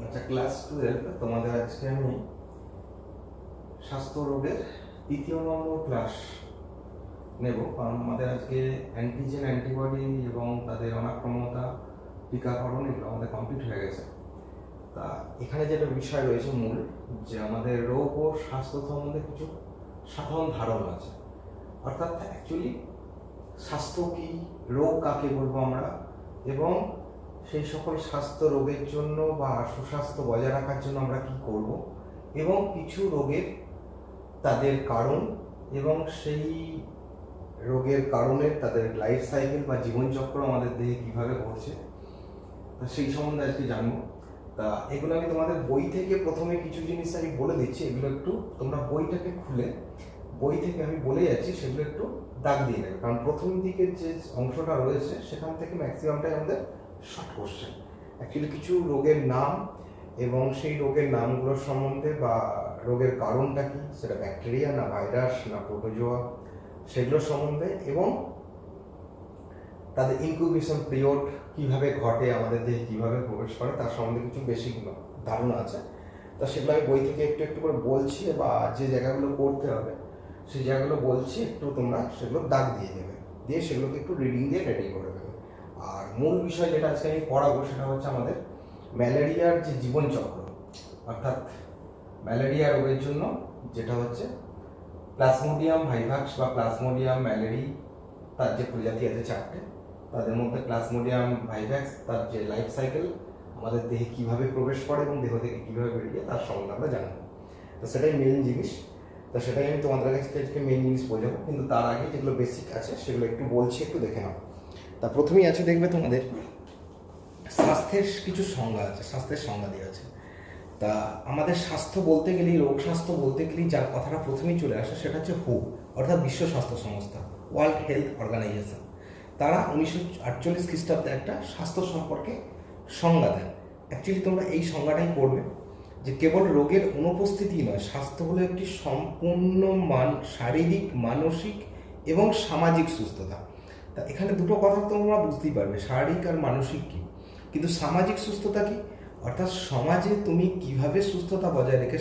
আচ্ছা, ক্লাস 12 তোমাদের আজকে আমি স্বাস্থ্য রোগের 3য় নম্বর ক্লাস নেব। কারণ আমাদের আজকে অ্যান্টিজেন অ্যান্টিবডি এবং তাদের অনাক্রমতা টিকাকরণ এগুলো আমাদের কমপ্লিট হয়ে গেছে। তা এখানে যেটা বিষয় রয়েছে মূল, যে আমাদের রোগ ও স্বাস্থ্য সম্বন্ধে কিছু সাধারণ ধারণা আছে। অর্থাৎ অ্যাকচুয়ালি স্বাস্থ্য কী, রোগ কাকে বলবো আমরা, এবং সেই সকল স্বাস্থ্য রোগের জন্য বা সুস্বাস্থ্য বজায় রাখার জন্য আমরা কি করব, এবং কিছু রোগের তাদের কারণ এবং সেই রোগের কারণের তাদের লাইফ সাইকেল বা জীবনচক্র আমাদের দেহে কীভাবে ঘটছে, তা সেই সম্বন্ধে আজকে জানবো। তা এগুলো আমি তোমাদের বই থেকে প্রথমে কিছু জিনিস আমি বলে দিচ্ছি, এগুলো একটু তোমরা বইটাকে খুলে, বই থেকে আমি বলে যাচ্ছি সেগুলো একটু দাগ দিয়ে নেবে, কারণ প্রথম দিকের যে অংশটা রয়েছে সেখান থেকে ম্যাক্সিমামটাই আমাদের শর্ট কোশ্চেন। অ্যাকচুয়ালি কিছু রোগের নাম এবং সেই রোগের নামগুলোর সম্বন্ধে বা রোগের কারণটা কি, সেটা ব্যাকটেরিয়া না ভাইরাস না প্রোটোজোয়া, সেগুলোর সম্বন্ধে, এবং তাদের ইনকিউবেশন পিরিয়ড কীভাবে ঘটে, আমাদের দেহে কীভাবে প্রবেশ করে, তার সম্বন্ধে কিছু বেসিক ধারণা আছে। তা সেগুলো আমি বই থেকে একটু একটু করে বলছি, বা যে জায়গাগুলো করতে হবে সেই জায়গাগুলো বলছি, একটু তোমরা সেগুলো দাগ দিয়ে দেবে, দিয়ে সেগুলোকে একটু রিডিং দিয়ে রেডি করে দেবে। আর মূল বিষয় যেটা আজকে আমি পড়াবো সেটা হচ্ছে আমাদের ম্যালেরিয়ার যে জীবনচক্র, অর্থাৎ ম্যালেরিয়া রোগের জন্য যেটা হচ্ছে প্লাজমোডিয়াম ভাইভাক্স বা প্লাজমোডিয়াম ম্যালেরি, তার যে প্রজাতি আছে 4টে, তাদের মধ্যে প্লাজমোডিয়াম ভাইভাক্স তার যে লাইফ সাইকেল আমাদের দেহে কীভাবে প্রবেশ করে এবং দেহ থেকে কীভাবে বেরিয়ে তার সম্বন্ধে আমরা জানবো। তো সেটাই মেন জিনিস। তো সেটাই আমি তোমাদের কাছে আজকে মেন জিনিস বোঝাবো, কিন্তু তার আগে যেগুলো বেসিক আছে সেগুলো একটু বলছি, একটু দেখে নাও। তা প্রথমেই আছে, দেখবে তোমাদের স্বাস্থ্যের কিছু সংজ্ঞা আছে, স্বাস্থ্যের সংজ্ঞা দেওয়া আছে। তা আমাদের স্বাস্থ্য বলতে গেলেই, রোগ স্বাস্থ্য বলতে গেলেই যার কথাটা প্রথমেই চলে আসে সেটা হচ্ছে হু, অর্থাৎ বিশ্ব স্বাস্থ্য সংস্থা, ওয়ার্ল্ড হেলথ অর্গানাইজেশন। তারা 1948 খ্রিস্টাব্দে একটা স্বাস্থ্য সম্পর্কে সংজ্ঞা দেন। অ্যাকচুয়ালি তোমরা এই সংজ্ঞাটাই পড়বে, যে কেবল রোগের অনুপস্থিতি নয়, স্বাস্থ্য হলো একটি সম্পূর্ণ শারীরিক, মানসিক এবং সামাজিক সুস্থতা। তা এখানে দুটো কথা তোমরা বুঝতেই পারবে, শারীরিক আর মানসিক কী, কিন্তু সামাজিক সুস্থতা কী, অর্থাৎ সমাজে তুমি কিভাবে সুস্থতা বজায় রেখে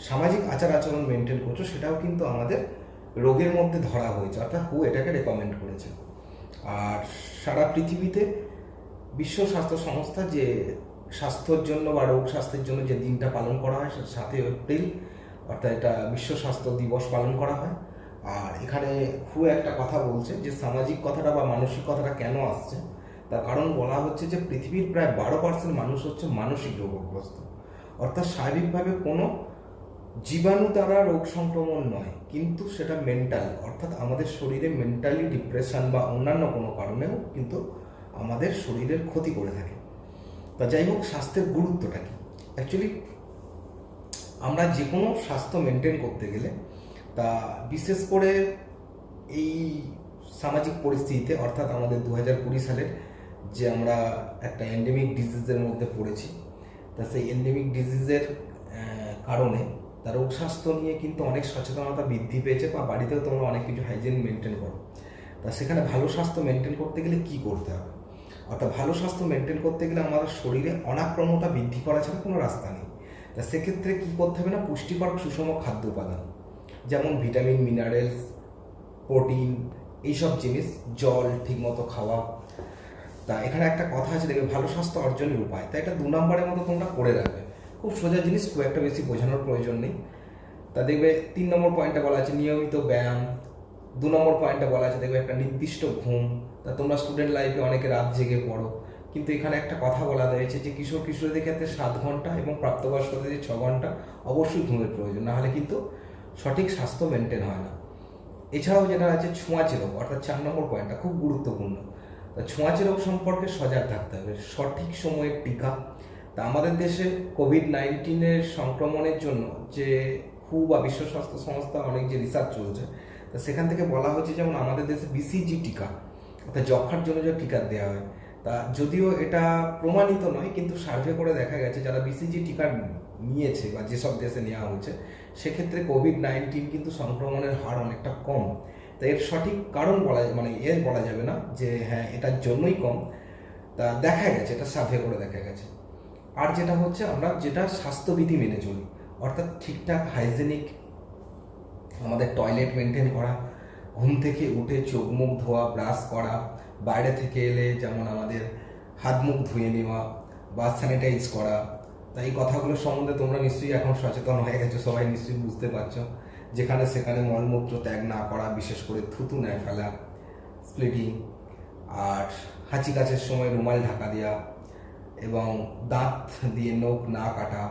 সামাজিক আচার আচরণ মেনটেন করছো, সেটাও কিন্তু আমাদের রোগের মধ্যে ধরা হয়েছে, অর্থাৎ হু এটাকে রেকমেন্ড করেছে। আর সারা পৃথিবীতে বিশ্ব স্বাস্থ্য সংস্থা যে স্বাস্থ্যের জন্য বা রোগ স্বাস্থ্যের জন্য যে দিনটা পালন করা হয়, 7 এপ্রিল, অর্থাৎ এটা বিশ্ব স্বাস্থ্য দিবস পালন করা হয়। আর এখানে হু একটা কথা বলছে যে সামাজিক কথাটা বা মানসিক কথাটা কেন আসছে, তার কারণ বলা হচ্ছে যে পৃথিবীর প্রায় 12% মানুষ হচ্ছে মানসিক রোগগ্রস্ত, অর্থাৎ শারীরিকভাবে কোনো জীবাণু দ্বারা রোগ সংক্রমণ নয়, কিন্তু সেটা মেন্টাল, অর্থাৎ আমাদের শরীরে মেন্টালি ডিপ্রেশন বা অন্যান্য কোনো কারণেও কিন্তু আমাদের শরীরের ক্ষতি করে থাকে। তা যাই হোক, স্বাস্থ্যের গুরুত্বটা কি, অ্যাকচুয়ালি আমরা যে কোনো স্বাস্থ্য মেনটেন করতে গেলে, তা বিশেষ করে এই সামাজিক পরিস্থিতিতে, অর্থাৎ আমাদের 2020 সালের যে আমরা একটা এন্ডেমিক ডিজিজের মধ্যে পড়েছি, তা সেই এন্ডেমিক ডিজিজের কারণে তার রোগ স্বাস্থ্য নিয়ে কিন্তু অনেক সচেতনতা বৃদ্ধি পেয়েছে, বা বাড়িতেও তোমরা অনেক কিছু হাইজিন মেনটেন করো। তা সেখানে ভালো স্বাস্থ্য মেনটেন করতে গেলে কি করতে হবে, অর্থাৎ ভালো স্বাস্থ্য মেনটেন করতে গেলে আমাদের শরীরে অনাক্রমতা বৃদ্ধি করা ছাড়া কোনো রাস্তা নেই। তা সেক্ষেত্রে কী করতে হবে না, পুষ্টিকর সুষম খাদ্য উপাদান, যেমন ভিটামিন, মিনারেলস, প্রোটিন, এইসব জিনিস, জল ঠিকমতো খাওয়া। তা এখানে একটা কথা আছে, দেখবে ভালো স্বাস্থ্য অর্জনের উপায়, তাই এটা 2 নম্বরের মতো তোমরা করে রাখবে, খুব সোজা জিনিস, খুব একটা বেশি বোঝানোর প্রয়োজন নেই। তা দেখবে 3 নম্বর পয়েন্টে বলা আছে নিয়মিত ব্যায়াম, 2 নম্বর পয়েন্টে বলা আছে দেখবে একটা নির্দিষ্ট ঘুম। তা তোমরা স্টুডেন্ট লাইফে অনেকে রাত জেগে পড়ো, কিন্তু এখানে একটা কথা বলা রয়েছে যে কিশোর কিশোরীদের ক্ষেত্রে 7 ঘন্টা এবং প্রাপ্তবয়স্কদের 6 ঘন্টা অবশ্যই ঘুমের প্রয়োজন, নাহলে কিন্তু সঠিক স্বাস্থ্য মেনটেন হয় না। এছাড়াও যেটা আছে ছোঁয়াচে রোগ, অর্থাৎ 4 নম্বর পয়েন্টটা খুব গুরুত্বপূর্ণ। তা ছোঁয়াচে রোগ সম্পর্কে সজাগ থাকতে হবে, সঠিক সময়ে টিকা। তা আমাদের দেশে কোভিড-19 সংক্রমণের জন্য যে হু বা বিশ্ব স্বাস্থ্য সংস্থা অনেক যে রিসার্চ চলছে, তা সেখান থেকে বলা হয়েছে যেমন আমাদের দেশে বিসিজি টিকা, অর্থাৎ যক্ষ্মার জন্য যে টিকা দেওয়া হয়, তা যদিও এটা প্রমাণিত নয়, কিন্তু সার্ভে করে দেখা গেছে যারা বিসিজি টিকা নিয়েছে বা যেসব দেশে নেওয়া হয়েছে, সেক্ষেত্রে কোভিড-19 কিন্তু সংক্রমণের হার অনেকটা কম। তা এর সঠিক কারণ বলা যাবে না যে হ্যাঁ এটার জন্যই কম, তা দেখা গেছে, এটা সার্ভে করে দেখা গেছে। আর যেটা হচ্ছে আমরা যেটা স্বাস্থ্যবিধি মেনে চলি, অর্থাৎ ঠিকঠাক হাইজেনিক আমাদের টয়লেট মেনটেন করা, ঘুম থেকে উঠে চোখ মুখ ধোয়া, ব্রাশ করা, বাইরে থেকে এলে যেমন আমাদের হাত মুখ ধুয়ে নেওয়া বা স্যানিটাইজ করা। তাই এই কথাগুলো সম্বন্ধে তোমরা নিশ্চয়ই এখন সচেতন হয়ে গেছো, সবাই নিশ্চয়ই বুঝতে পারছো। যেখানে সেখানে মলমূত্র ত্যাগ না করা, বিশেষ করে থুতু না ফেলা, স্প্লিটিং, আর হাঁচি কাশির সময় রুমাল ঢাকা দেওয়া, এবং দাঁত দিয়ে নখ না কাটা,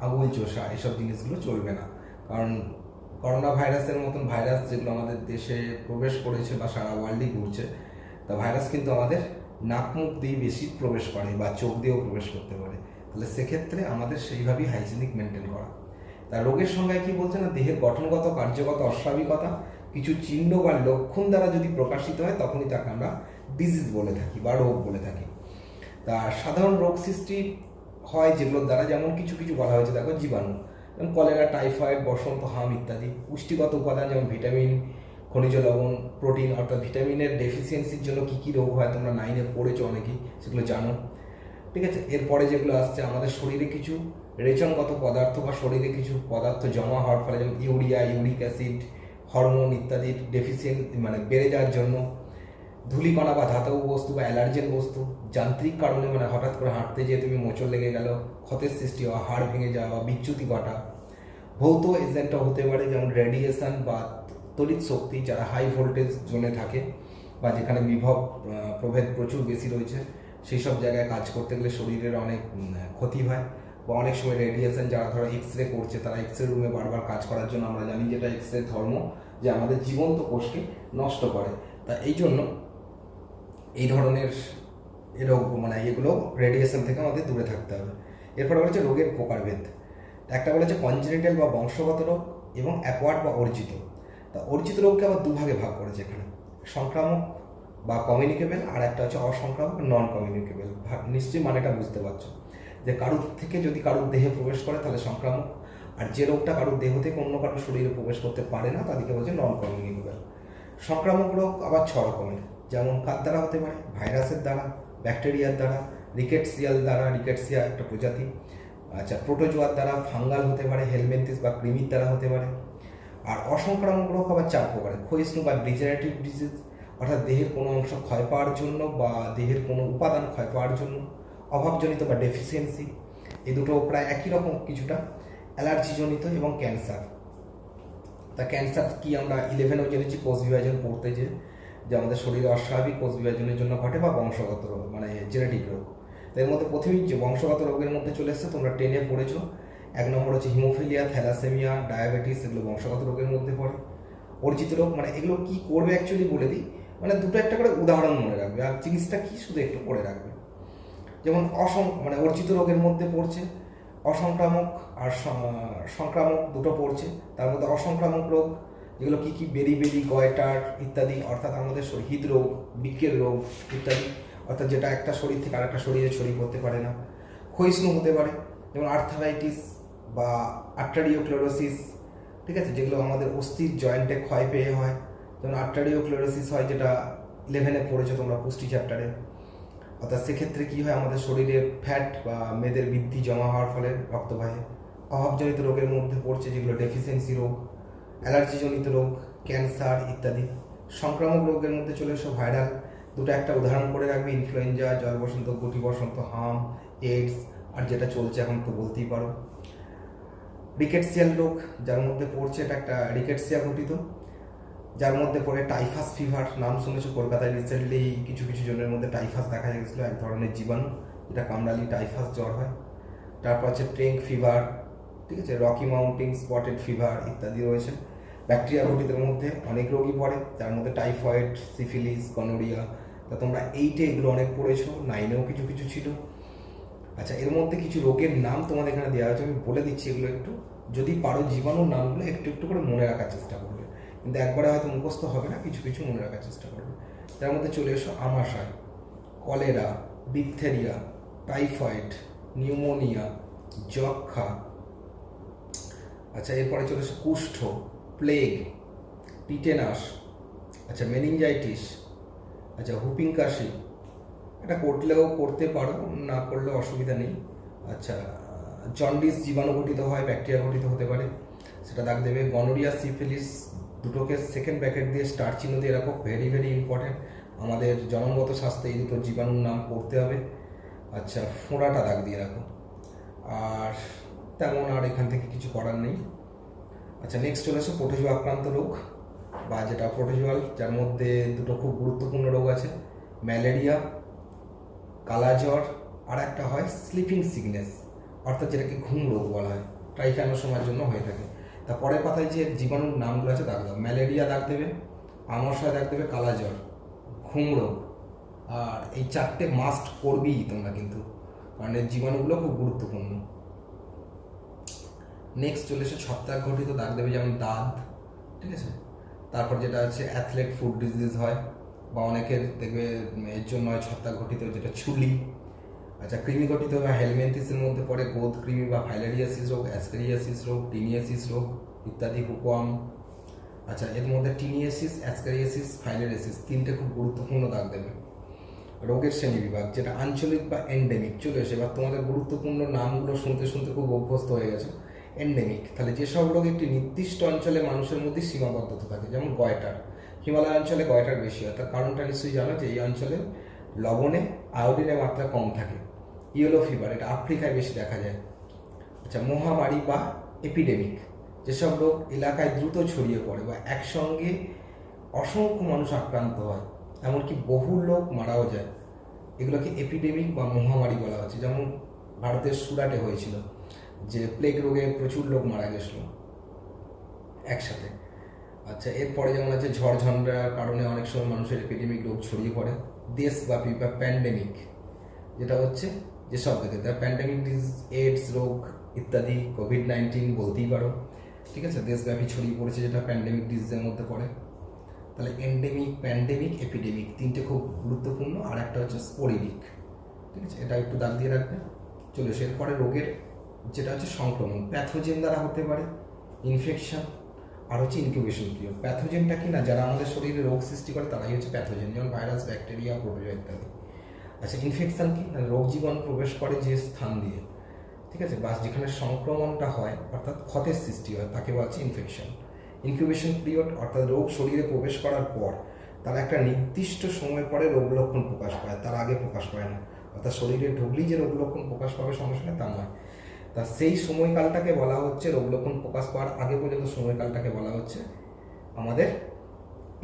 আঙুল চোষা, এসব জিনিসগুলো চলবে না। কারণ করোনা ভাইরাসের মতন ভাইরাস যেগুলো আমাদের দেশে প্রবেশ করেছে বা সারা ওয়ার্ল্ডই ঘুরছে, তা ভাইরাস কিন্তু আমাদের নাক মুখ দিয়ে বেশি প্রবেশ করে বা চোখ দিয়েও প্রবেশ করতে পারে। তাহলে সেক্ষেত্রে আমাদের সেইভাবেই হাইজেনিক মেনটেন করা। তা রোগের সংজ্ঞায় কি বলছে না, দেহের গঠনগত কার্যগত অস্বাভাবিকতা কিছু চিহ্ন বা লক্ষণ দ্বারা যদি প্রকাশিত হয় তখনই তাকে আমরা ডিজিজ বলে থাকি বা রোগ বলে থাকি। তা সাধারণ রোগ সৃষ্টি হয় যেগুলোর দ্বারা, যেমন কিছু কিছু বলা হয়েছে দেখো, জীবাণু, যেমন কলেরা, টাইফয়েড, বসন্ত, হাম ইত্যাদি। পুষ্টিগত উপাদান যেমন ভিটামিন, খনিজ লবণ, প্রোটিন, অর্থাৎ ভিটামিনের ডেফিসিয়েন্সির জন্য কী কী রোগ হয় তোমরা 9-এ পড়েছো অনেকেই, সেগুলো জানো। ঠিক আছে, এরপরে যেগুলো আসছে আমাদের শরীরে কিছু রেচনগত পদার্থ বা শরীরে কিছু পদার্থ জমা হওয়ার ফলে, যেমন ইউরিয়া, ইউরিক অ্যাসিড, হরমোন ইত্যাদির ডেফিসিয়েন্ট মানে বেড়ে যাওয়ার জন্য, ধূলিকণা বা ধাতব বস্তু বা অ্যালার্জেন বস্তু, যান্ত্রিক কারণে মানে হঠাৎ করে হাঁটতে যেয়ে তুমি মোচড় লেগে গেল, ক্ষতের সৃষ্টি হওয়া, হাড় ভেঙে যাওয়া বা বিচ্যুতি ঘটা। ভৌত এজেন্টও হতে পারে, যেমন রেডিয়েশন বা তড়িৎ শক্তি, যারা হাই ভোল্টেজ জোনে থাকে বা যেখানে বিভব প্রভেদ প্রচুর বেশি রয়েছে, সেই সব জায়গায় কাজ করতে গেলে শরীরের অনেক ক্ষতি হয়। বা অনেক সময় রেডিয়েশন, যারা ধরো এক্সরে করছে, তারা এক্সরে রুমে বারবার কাজ করার জন্য, আমরা জানি যেটা এক্সরে ধর্ম, যে আমাদের জীবন্ত কোষকে নষ্ট করে। তা এই জন্য এই ধরনের রোগ মানে এগুলো রেডিয়েশন থেকে আমাদের দূরে থাকতে হবে। এরপরে বলেছে রোগের প্রকারভেদ। একটা বলেছে কনজেনিটাল বা বংশগত রোগ এবং অ্যাকোয়ার্ড বা অর্জিত। তা অর্জিত রোগকে আবার দুভাগে ভাগ করেছে এখানে, সংক্রামক বা কমিউনিকেবল, আর একটা হচ্ছে অসংক্রামক, নন কমিউনিকেবল। নিশ্চয়ই মানেটা বুঝতে পারছো, যে কারুর থেকে যদি কারুর দেহে প্রবেশ করে তাহলে সংক্রামক, আর যে রোগটা কারুর দেহ থেকে অন্য কারুর শরীরে প্রবেশ করতে পারে না তাদেরকে বলছে নন কমিউনিকেবল। সংক্রামক রোগ আবার 6 রকমের, যেমন কার দ্বারা হতে পারে, ভাইরাসের দ্বারা, ব্যাকটেরিয়ার দ্বারা, রিকেটসিয়াল দ্বারা, রিকেটসিয়া একটা প্রজাতি, আচ্ছা, প্রোটোজোয়ার দ্বারা, ফাঙ্গাল হতে পারে, হেলমেন্থিস বা কৃমির দ্বারা হতে পারে। আর অসংক্রামক রোগ আবার 4 প্রকারের, ক্ষয়িষ্ণু বা ডিজেনারেটিভ ডিজিজ, অর্থাৎ দেহের কোনো অংশ ক্ষয় পাওয়ার জন্য বা দেহের কোনো উপাদান ক্ষয় পাওয়ার জন্য, অভাবজনিত বা ডেফিসিয়েন্সি, এই দুটো প্রায় একই রকম কিছুটা, অ্যালার্জিজনিত, এবং ক্যান্সার। তা ক্যান্সার কি আমরা 11এও জেনেছি কোষ বিভাজন পড়তে, যে আমাদের শরীরে অস্বাভাবিক কোষ বিভাজনের জন্য ঘটে, বা বংশগত রোগ মানে জেনেটিক রোগ। এর মধ্যে প্রথমেই যে বংশগত রোগের মধ্যে চলে এসছে, তোমরা 10-এ পড়েছো। 1 নম্বর হচ্ছে হিমোফিলিয়া, থ্যালাসেমিয়া, ডায়াবেটিস, এগুলো বংশগত রোগের মধ্যে পড়ে। অর্জিত রোগ মানে এগুলো কি করবে অ্যাকচুয়ালি বলে দিই, মানে দুটো একটা করে উদাহরণ মনে রাখবে, আর জিনিসটা কি শুধু একটু পড়ে রাখবে। যেমন মানে অর্জিত রোগের মধ্যে পড়ছে অসংক্রামক আর সংক্রামক, দুটো পড়ছে। তার মধ্যে অসংক্রামক রোগ যেগুলো কি কি, বেরি, গয়টার ইত্যাদি, অর্থাৎ আমাদের হৃদরোগ, বৃক্কের রোগ ইত্যাদি, অর্থাৎ যেটা একটা শরীর থেকে আরেকটা শরীরে ছড়িয়ে পড়তে পারে না। ক্ষয়িষ্ণু হতে পারে, যেমন আর্থারাইটিস বা আর্টারিওক্লোরোসিস, ঠিক আছে, যেগুলো আমাদের অস্থির জয়েন্টে ক্ষয় পেয়ে হয়, যেমন আর্টারিওক্লোরোসিস হয়, যেটা 11-এ পড়েছো তোমরা পুষ্টি চ্যাপ্টারে। অর্থাৎ সেক্ষেত্রে কী হয়, আমাদের শরীরে ফ্যাট বা মেদের বৃদ্ধি জমা হওয়ার ফলে রক্তবাহে। অভাবজনিত রোগের মধ্যে পড়ছে যেগুলো ডেফিসিয়েন্সি রোগ, অ্যালার্জিজনিত রোগ, ক্যান্সার ইত্যাদি। সংক্রামক রোগের মধ্যে চলে এসো ভাইরাল, দুটো একটা উদাহরণ করে রাখবে, ইনফ্লুয়েঞ্জা, জল বসন্ত, গুটি বসন্ত, হাম, এইডস, আর যেটা চলছে এখন তো বলতেই পারো রিকেটসিয়াল রোগ, যার মধ্যে পড়ছে, এটা একটা রিকেটসিয়া ঘটিত, যার মধ্যে পড়ে টাইফাস ফিভার, নাম শুনেছো, কলকাতায় রিসেন্টলি কিছু কিছু জনের মধ্যে টাইফাস দেখা গেছিলো, এক ধরনের জীবাণু, যেটা কামড়ালি টাইফাস জ্বর হয়। তারপর আছে ট্রেঙ্ক ফিভার, ঠিক আছে, রকি মাউন্টিং স্পটেড ফিভার ইত্যাদি রয়েছে। ব্যাকটেরিয়া ঘটিতের মধ্যে অনেক রোগই পড়ে, যার মধ্যে টাইফয়েড, সিফিলিস, গনোরিয়া। তা তোমরা 8-এ এগুলো অনেক পড়েছো, 9-এও কিছু কিছু ছিল। আচ্ছা, এর মধ্যে কিছু রোগের নাম তোমাদের এখানে দেওয়া হয়েছে, আমি বলে দিচ্ছি এগুলো একটু, যদি পারো জীবাণুর নামগুলো একটু একটু করে মনে রাখার চেষ্টা করবে, কিন্তু একবারে হয়তো মুখস্থ হবে না, কিছু কিছু মনে রাখার চেষ্টা করবে। তার মধ্যে চলে এসো আমাশয়, কলেরা, ডিপথেরিয়া, টাইফয়েড, নিউমোনিয়া, যক্ষা। আচ্ছা, এরপরে চলে এসো কুষ্ঠ, প্লেগ, টিটেনাস, আচ্ছা মেনিনজাইটিস, আচ্ছা হুপিং কাশি, এটা করলেও করতে পারো, না করলেও অসুবিধা নেই। আচ্ছা, জন্ডিস জীবাণু ঘটিত হয়, ব্যাকটেরিয়া ঘটিত হতে পারে, সেটা দাগ দেবে। গনোরিয়া, সিফিলিস দুটোকে সেকেন্ড ব্র্যাকেট দিয়ে স্টার চিহ্ন দিয়ে রাখো, ভেরি ভেরি ইম্পর্টেন্ট। আমাদের জন্মগত স্বাস্থ্যে এই দুটো জীবাণুর নাম পড়তে হবে। আচ্ছা, ফোঁড়াটা দাগ দিয়ে রাখো। আর তেমন আর এখান থেকে কিছু করার নেই। আচ্ছা, নেক্সট চলে আসো প্রোটোজোয়া আক্রান্ত রোগ, বা যেটা প্রোটোজোয়াল, যার মধ্যে দুটো খুব গুরুত্বপূর্ণ রোগ আছে, ম্যালেরিয়া, কালাজ্বর, আর একটা হয় স্লিপিং সিকনেস, অর্থাৎ যেটাকে ঘুম রোগ বলা হয়, ট্রাইফ্যানোসোমার জন্য হয়ে থাকে। তা পরের পাতায় যে জীবাণুর নামগুলো আছে দাগ দাও। ম্যালেরিয়া দাগ দেবে, আমাশয় দাগ দেবে, কালাজ্বর, ঘুম রোগ, আর এই চারটে মাস্ট করবেই তোমরা কিন্তু, কারণ এই জীবাণুগুলো খুব গুরুত্বপূর্ণ। নেক্সট চলে এসে ছত্রাক ঘটিত দাগ দেবে, যেমন দাঁত, ঠিক আছে। তারপর যেটা আছে অ্যাথলেট ফুড ডিজিজ হয়, বা অনেকের দেখবে এর জন্য হয় ছত্রাক ঘটিত, যেটা ছুলি। আচ্ছা, কৃমি ঘটিত বা হেলমেন্থিসের মধ্যে পড়ে গোদ কৃমি বা ফাইলারিয়াসিস রোগ, অ্যাসকেরিয়াসিস রোগ, টিনিয়াসিস রোগ ইত্যাদি, হুকোয়াম। আচ্ছা, এর মধ্যে টিনিয়াসিস, অ্যাসকেরিয়াসিস, ফাইলারিয়াসিস তিনটে খুব গুরুত্বপূর্ণ দাগ দেবে। রোগের শ্রেণী বিভাগ, যেটা আঞ্চলিক বা এন্ডেমিক চলে এসে, এবার তোমাদের গুরুত্বপূর্ণ নামগুলো শুনতে শুনতে খুব অভ্যস্ত হয়ে গেছে। এন্ডেমিক, তাহলে যেসব রোগ একটি নির্দিষ্ট অঞ্চলে মানুষের মধ্যে সীমাবদ্ধতা থাকে, যেমন গয়টার, হিমালয় অঞ্চলে গয়টার বেশি হয়, তার কারণটা নিশ্চয়ই জানো যে এই অঞ্চলে লবণে আয়োডিনের মাত্রা কম থাকে। ইয়েলো ফিভার, এটা আফ্রিকায় বেশি দেখা যায়। আচ্ছা, মহামারী বা এপিডেমিক, যেসব রোগ এলাকায় দ্রুত ছড়িয়ে পড়ে বা একসঙ্গে অসংখ্য মানুষ আক্রান্ত হয়, এমনকি বহু লোক মারাও যায়, এগুলোকে এপিডেমিক বা মহামারী বলা হচ্ছে। যেমন ভারতের সুরাটে হয়েছিল, যে প্লেগ রোগে প্রচুর লোক মারা গেছিল একসাথে। আচ্ছা, এরপরে যেমন আছে ঝড়ঝঞ্ঝার কারণে অনেক সময় মানুষের এপিডেমিক রোগ ছড়িয়ে পড়ে। দেশব্যাপী বা প্যান্ডেমিক, যেটা হচ্ছে যেসব থেকে প্যান্ডেমিক ডিজিজ, এইডস রোগ ইত্যাদি, কোভিড-19 বলতেই পারো, ঠিক আছে, দেশব্যাপী ছড়িয়ে পড়েছে, যেটা প্যান্ডেমিক ডিজিজের মধ্যে পড়ে। তাহলে এন্ডেমিক, প্যান্ডেমিক, এপিডেমিক তিনটে খুব গুরুত্বপূর্ণ। আর একটা হচ্ছে স্পোরিডিক, ঠিক আছে, এটা একটু দাগ দিয়ে রাখবে। চলে এসে এরপরে রোগের যেটা হচ্ছে সংক্রমণ, প্যাথোজেন দ্বারা হতে পারে, ইনফেকশন, আর হচ্ছে ইনকিউবেশন পিরিয়ড। প্যাথোজেনটা কি না, যারা আমাদের শরীরে রোগ সৃষ্টি করে তারাই হচ্ছে প্যাথোজেন, যেমন ভাইরাস, ব্যাকটেরিয়া, প্রোটোজোয়া ইত্যাদি। আচ্ছা, ইনফেকশন কি না, রোগ জীবাণু প্রবেশ করে যে স্থান দিয়ে, ঠিক আছে, বা যেখানে সংক্রমণটা হয় অর্থাৎ ক্ষতের সৃষ্টি হয়, তাকে বলা হচ্ছে ইনফেকশন। ইনকিউবেশন পিরিয়ড, অর্থাৎ রোগ শরীরে প্রবেশ করার পর তার একটা নির্দিষ্ট সময় পরে রোগ লক্ষণ প্রকাশ পায়, তার আগে প্রকাশ পায় না। অর্থাৎ শরীরে ঢুকলেই যে রোগ লক্ষণ প্রকাশ পাবে সঙ্গে সঙ্গে তা নয়, তা সেই সময়কালটাকে বলা হচ্ছে, রোগ লক্ষণ প্রকাশ পাওয়ার আগে পর্যন্ত সময়কালটাকে বলা হচ্ছে আমাদের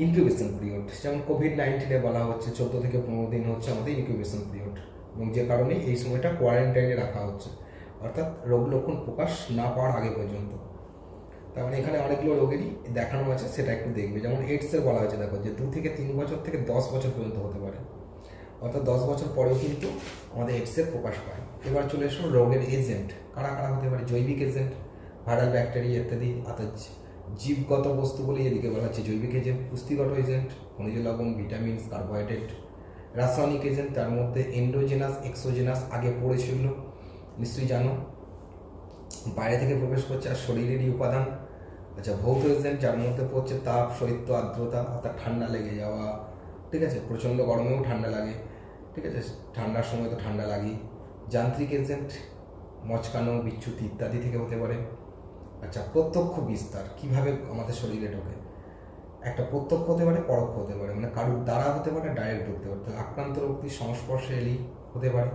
ইনকিউবেশন পিরিয়ড। যেমন কোভিড-19 বলা হচ্ছে 14 থেকে 15 দিন হচ্ছে আমাদের ইনকিউবেশন পিরিয়ড, এবং যে কারণে এই সময়টা কোয়ারেন্টাইনে রাখা হচ্ছে, অর্থাৎ রোগ লক্ষণ প্রকাশ না পাওয়ার আগে পর্যন্ত। তার মানে এখানে অনেকগুলো রোগেরই দেখানো আছে, সেটা একটু দেখবে। যেমন এইডসের বলা হয়েছে, দেখো যে 2 থেকে 3 বছর থেকে 10 বছর পর্যন্ত হতে পারে, অর্থাৎ 10 বছর পরেও কিন্তু আমাদের এইডসের প্রকাশ পায়। এবার চলে এসো রোগের এজেন্ট, কারা কারা হতে পারে। জৈবিক এজেন্ট, ভাইরাল, ব্যাকটেরিয়া ইত্যাদি, অর্থাৎ জীবগত বস্তুগুলি এদিকে বলা হচ্ছে জৈবিক এজেন্ট। পুষ্টিগত এজেন্ট, খনিজ লবণ, ভিটামিনস, কার্বোহাইড্রেট। রাসায়নিক এজেন্ট, তার মধ্যে এন্ডোজেনাস, এক্সোজেনাস আগে পড়েছিল নিশ্চয়ই জানো, বাইরে থেকে প্রবেশ করছে আর শরীরেরই উপাদান। আচ্ছা, ভৌত এজেন্ট, যার মধ্যে পড়ছে তাপ, শৈত্য, আর্দ্রতা, অর্থাৎ ঠান্ডা লেগে যাওয়া, ঠিক আছে, প্রচণ্ড গরমেও ঠান্ডা লাগে, ঠিক আছে, ঠান্ডার সময় তো ঠান্ডা লাগেই। যান্ত্রিক এজেন্ট, মচকানো, বিচ্যুতি ইত্যাদি থেকে হতে পারে। আচ্ছা, প্রত্যক্ষ বিস্তার, কিভাবে আমাদের শরীরে ঢোকে, একটা প্রত্যক্ষ হতে পারে, পরোক্ষ হতে পারে, মানে কারুর দ্বারা হতে পারে, ডাইরেক্ট ঢুকতে পারে। তাহলে আক্রান্ত রোগটির সংস্পর্শে এলেই হতে পারে,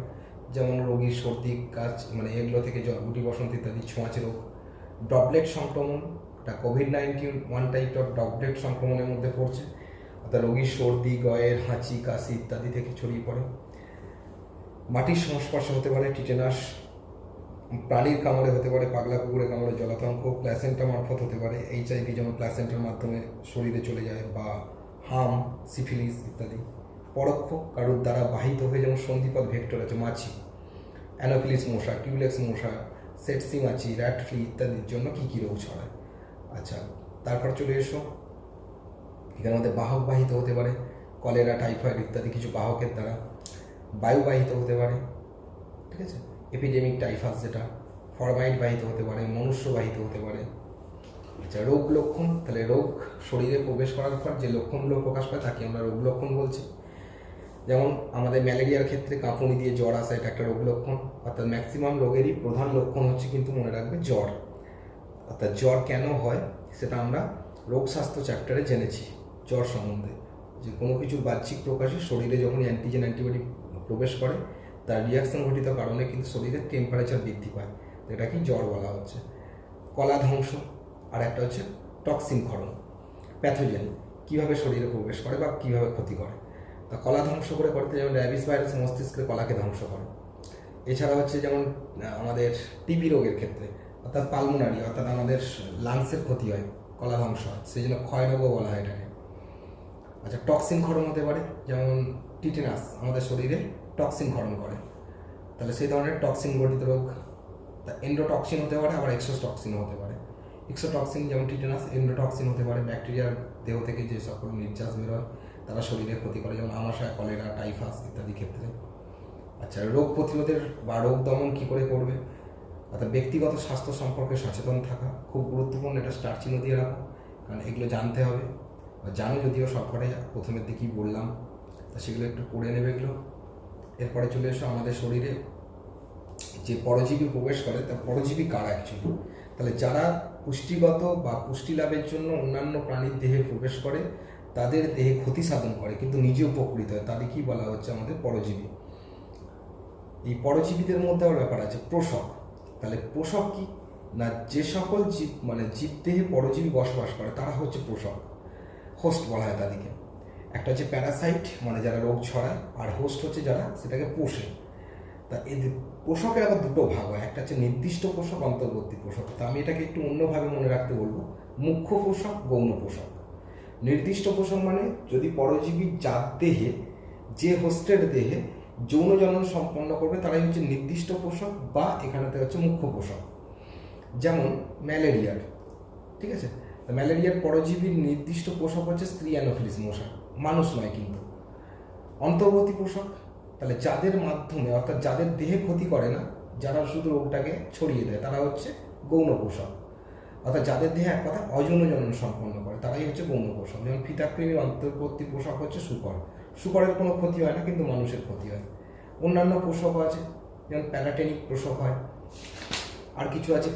যেমন রোগীর সর্দি, কাজ, মানে এগুলো থেকে গুটি বসন্ত ইত্যাদি। ছোঁয়াচে রোগ, ড্রপলেট সংক্রমণ, এটা COVID-19 one type of droplet সংক্রমণের মধ্যে পড়ছে, অর্থাৎ রোগীর সর্দি, গয়ের, হাঁচি, কাশি ইত্যাদি থেকে ছড়িয়ে পড়ে। মাটির সংস্পর্শে হতে পারে, টিটেনাস, প্রাণীর কামড়ে হতে পারে, পাগলা কুকুরের কামড়ে, জলাতঙ্ক, প্ল্যাসেন্টা মারফত হতে পারে, HIV যেমন প্ল্যাসেন্টার মাধ্যমে শরীরে চলে যায়, বা হাম, সিফিলিস ইত্যাদি। পরোক্ষ, কারুর দ্বারা বাহিত হয়ে, যেমন সন্ধিপথ ভেক্টর আছে, মাছি, অ্যানোফিলিস মশা, কিউলেক্স মশা, সেটসি মাছি, র্যাট ফ্লি ইত্যাদির জন্য কী কী রোগ ছড়ায়। আচ্ছা, তারপর চলে এসো, এখানে আমাদের বাহক বাহিত হতে পারে, কলেরা, টাইফয়েড ইত্যাদি কিছু বাহকের দ্বারা। বায়ুবাহিত হতে পারে, ঠিক আছে, এপিডেমিক টাইফাস যেটা। ফরমাইট বাহিত হতে পারে, মনুষ্যবাহিত হতে পারে। আচ্ছা, রোগ লক্ষণ, তাহলে রোগ শরীরে প্রবেশ করার পর যে লক্ষণগুলো প্রকাশ পায় তাকে আমরা রোগ লক্ষণ বলছি। যেমন আমাদের ম্যালেরিয়ার ক্ষেত্রে কাঁপুনি দিয়ে জ্বর আসা, এটা একটা রোগ লক্ষণ। অর্থাৎ ম্যাক্সিমাম রোগেরই প্রধান লক্ষণ হচ্ছে কিন্তু মনে রাখবে জ্বর। অর্থাৎ জ্বর কেন হয় সেটা আমরা রোগ স্বাস্থ্য চ্যাপ্টারে জেনেছি জ্বর সম্বন্ধে, যে কোনো কিছুর বাহ্যিক প্রকাশে শরীরে যখন অ্যান্টিজেন অ্যান্টিবডি প্রবেশ করে তার রিয়াকশন ঘটিত কারণে কিন্তু শরীরের টেম্পারেচার বৃদ্ধি পায়, এটা কি জ্বর বলা হচ্ছে। কলা ধ্বংস, আর একটা হচ্ছে টক্সিন ক্ষরণ, প্যাথোজেন কীভাবে শরীরে প্রবেশ করে বা কীভাবে ক্ষতি করে। তা কলা ধ্বংস করে করতে যেমন র্যাবিস ভাইরাস মস্তিষ্কের কলাকে ধ্বংস করে। এছাড়া হচ্ছে যেমন আমাদের টিবি রোগের ক্ষেত্রে অর্থাৎ পালমোনারি অর্থাৎ আমাদের লাংসের ক্ষতি হয়, কলা ধ্বংস হয়, সেই জন্য ক্ষয় রোগও বলা হয় এটাকে। আচ্ছা, টক্সিন ক্ষরণ হতে পারে, যেমন টিটেনাস আমাদের শরীরে টক্সিন ক্ষরণ করে, তাহলে সেই ধরনের টক্সিন গঠিত রোগ। তা এন্ডোটক্সিন হতে পারে, আবার এক্সোটক্সিনও হতে পারে। এক্সোটক্সিন যেমন টিটেনাস, এন্ডোটক্সিন হতে পারে ব্যাকটেরিয়ার দেহ থেকে যে সকল নির্যাস বেরোয় তারা শরীরের ক্ষতি করে, যেমন আমাশয়, কলেরা, টাইফাস ইত্যাদি ক্ষেত্রে। আচ্ছা, রোগ প্রতিরোধের বা রোগ দমন কী করে করবে, অর্থাৎ ব্যক্তিগত স্বাস্থ্য সম্পর্কে সচেতন থাকা খুব গুরুত্বপূর্ণ, এটা স্টার চিহ্ন দিয়ে রাখো, কারণ এগুলো জানতে হবে বা জানো যদিও সবকটাই, প্রথমের দিকেই বললাম, তা সেগুলো একটু পড়ে নেবে এগুলো। এরপরে চলে এসো আমাদের শরীরে যে পরজীবী প্রবেশ করে, তা পরজীবী কারা অ্যাকচুয়ালি। তাহলে যারা পুষ্টিগত বা পুষ্টি লাভের জন্য অন্যান্য প্রাণীর দেহে প্রবেশ করে, তাদের দেহে ক্ষতি সাধন করে কিন্তু নিজে উপকৃত হয়, তাদেরকেই বলা হচ্ছে আমাদের পরজীবী। এই পরজীবীদের মধ্যে আবার ব্যাপার আছে পোষক। তাহলে পোষক কি না, যে সকল জীব মানে জীবদেহে পরজীবী বসবাস করে তারা হচ্ছে পোষক, হোস্ট বলা হয় তাদেরকে। একটা হচ্ছে প্যারাসাইট মানে যারা রোগ ছড়ায়, আর হোস্ট হচ্ছে যারা সেটাকে পোষে। তা এদের পোষকের আবার দুটো ভাগ হয়, একটা হচ্ছে নির্দিষ্ট পোষক, অন্তর্বর্তী পোষক। তা আমি এটাকে একটু অন্যভাবে মনে রাখতে বলবো, মুখ্য পোষক, গৌণ পোষক। নির্দিষ্ট পোষক মানে যদি পরজীবী যার দেহে, যে হোস্টের দেহে যৌন জনন সম্পন্ন করবে তারাই হচ্ছে নির্দিষ্ট পোষক, বা এখানেতে হচ্ছে মুখ্য পোষক। যেমন ম্যালেরিয়ার, ঠিক আছে, ম্যালেরিয়ার পরজীবীর নির্দিষ্ট পোষক হচ্ছে স্ত্রী অ্যানোফিলিস মশা, মানুষ নয় কিন্তু। অন্তর্বর্তী পোষক, তাহলে যাদের মাধ্যমে অর্থাৎ যাদের দেহে ক্ষতি করে না, যারা শুধু রোগটাকে ছড়িয়ে দেয়, তারা হচ্ছে গৌণ পোষক। অর্থাৎ যাদের দেহে এক কথা অযৌন জনন সম্পন্ন করে তারাই হচ্ছে গৌণ পোষক। যেমন ফিতাকৃমির অন্তর্বর্তী পোষক হচ্ছে শূকর, শূকরের কোনো ক্ষতি হয় না কিন্তু মানুষের ক্ষতি হয়। অন্যান্য পোষক আছে, যেমন প্যারাটেনিক পোষক হয়, আর কিছু আছে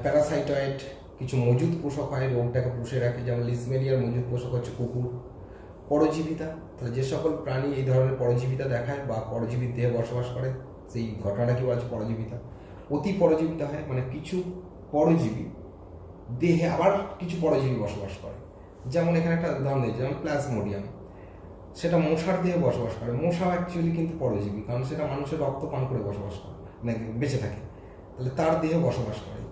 প্যারাসাইটয়েড, কিছু মজুদ পোষক হয়, রোগটাকে পুষে রাখে, যেমন লিজমেরিয়ার মজুদ পোষক হচ্ছে কুকুর। পরজীবিতা, তাহলে যে সকল প্রাণী এই ধরনের পরজীবিতা দেখায় বা পরজীবীর দেহে বসবাস করে, সেই ঘটনাটা কি বলছে পরজীবিতা। অতি পরজীবিতা হয় মানে কিছু পরজীবী দেহে আবার কিছু পরজীবী বসবাস করে। যেমন এখানে একটা উদাহরণ দিয়েছে, যেমন প্লাজমোডিয়াম, সেটা মশার দেহে বসবাস করে। মশা অ্যাকচুয়ালি কিন্তু পরজীবী, কারণ সেটা মানুষের রক্ত পান করে বসবাস করে, মানে বেঁচে থাকে, তাহলে তার দেহে বসবাস করে।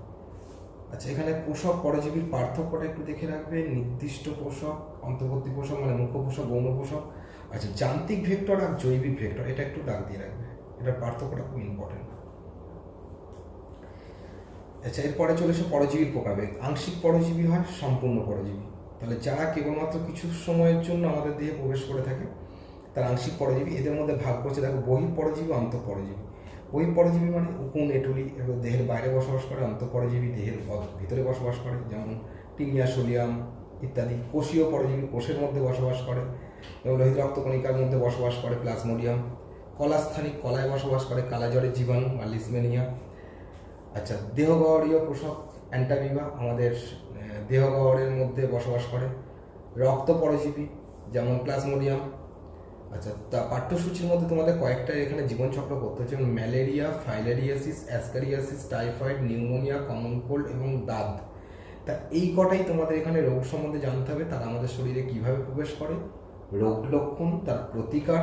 আচ্ছা, এখানে পোষক পরজীবীর পার্থক্যটা একটু দেখে রাখবে, নির্দিষ্ট পোষক, অন্তর্বর্তী পোষক মানে মুখ্য পোষক, গৌণ পোষক। আচ্ছা, যান্ত্রিক ভেক্টর আর জৈবিক ভেক্টর, এটা একটু দাগ দিয়ে রাখবে, এটার পার্থক্যটা খুব ইম্পর্টেন্ট। আচ্ছা, এরপরে চলে এসে পরজীবীর প্রকারভেদ। আংশিক পরজীবী হয়, সম্পূর্ণ পরজীবী। তাহলে যারা কেবলমাত্র কিছু সময়ের জন্য আমাদের দেহে প্রবেশ করে থাকে তার আংশিক পরজীবী। এদের মধ্যে ভাগ করছে দেখো, বহিঃপরজীবী, অন্তঃপরজীবী। বহিঃপরজীবী মানে উকুন, এটুলি, এগুলো দেহের বাইরে বসবাস করে। অন্তঃপরজীবী দেহের ভিতরে বসবাস করে, যেমন টিনিয়া, সোলিয়াম ইত্যাদি। কোষীয় পরজীবী কোষের মধ্যে বসবাস করে, যেমন লোহিত রক্তকণিকার মধ্যে বসবাস করে প্লাজমোডিয়াম। কলাস্থানিক, কলায় বসবাস করে কালাজ্বরের জীবাণু বা লিজমেনিয়া। আচ্ছা, দেহগহ্বরীয় পোষক অ্যান্টামিবা আমাদের দেহগহ্বরের মধ্যে বসবাস করে। রক্ত পরজীবী যেমন প্লাজমোডিয়াম। আচ্ছা, তা পাঠ্যসূচির মধ্যে তোমাদের কয়েকটা এখানে জীবনচক্র করতে হচ্ছে, যেমন malaria, filariasis, ascariasis, typhoid, pneumonia, common cold এবং দাঁত। তা এই কটাই তোমাদের এখানে রোগ সম্বন্ধে জানতে হবে, তারা আমাদের শরীরে কিভাবে প্রবেশ করে, রোগ লক্ষণ, তার প্রতিকার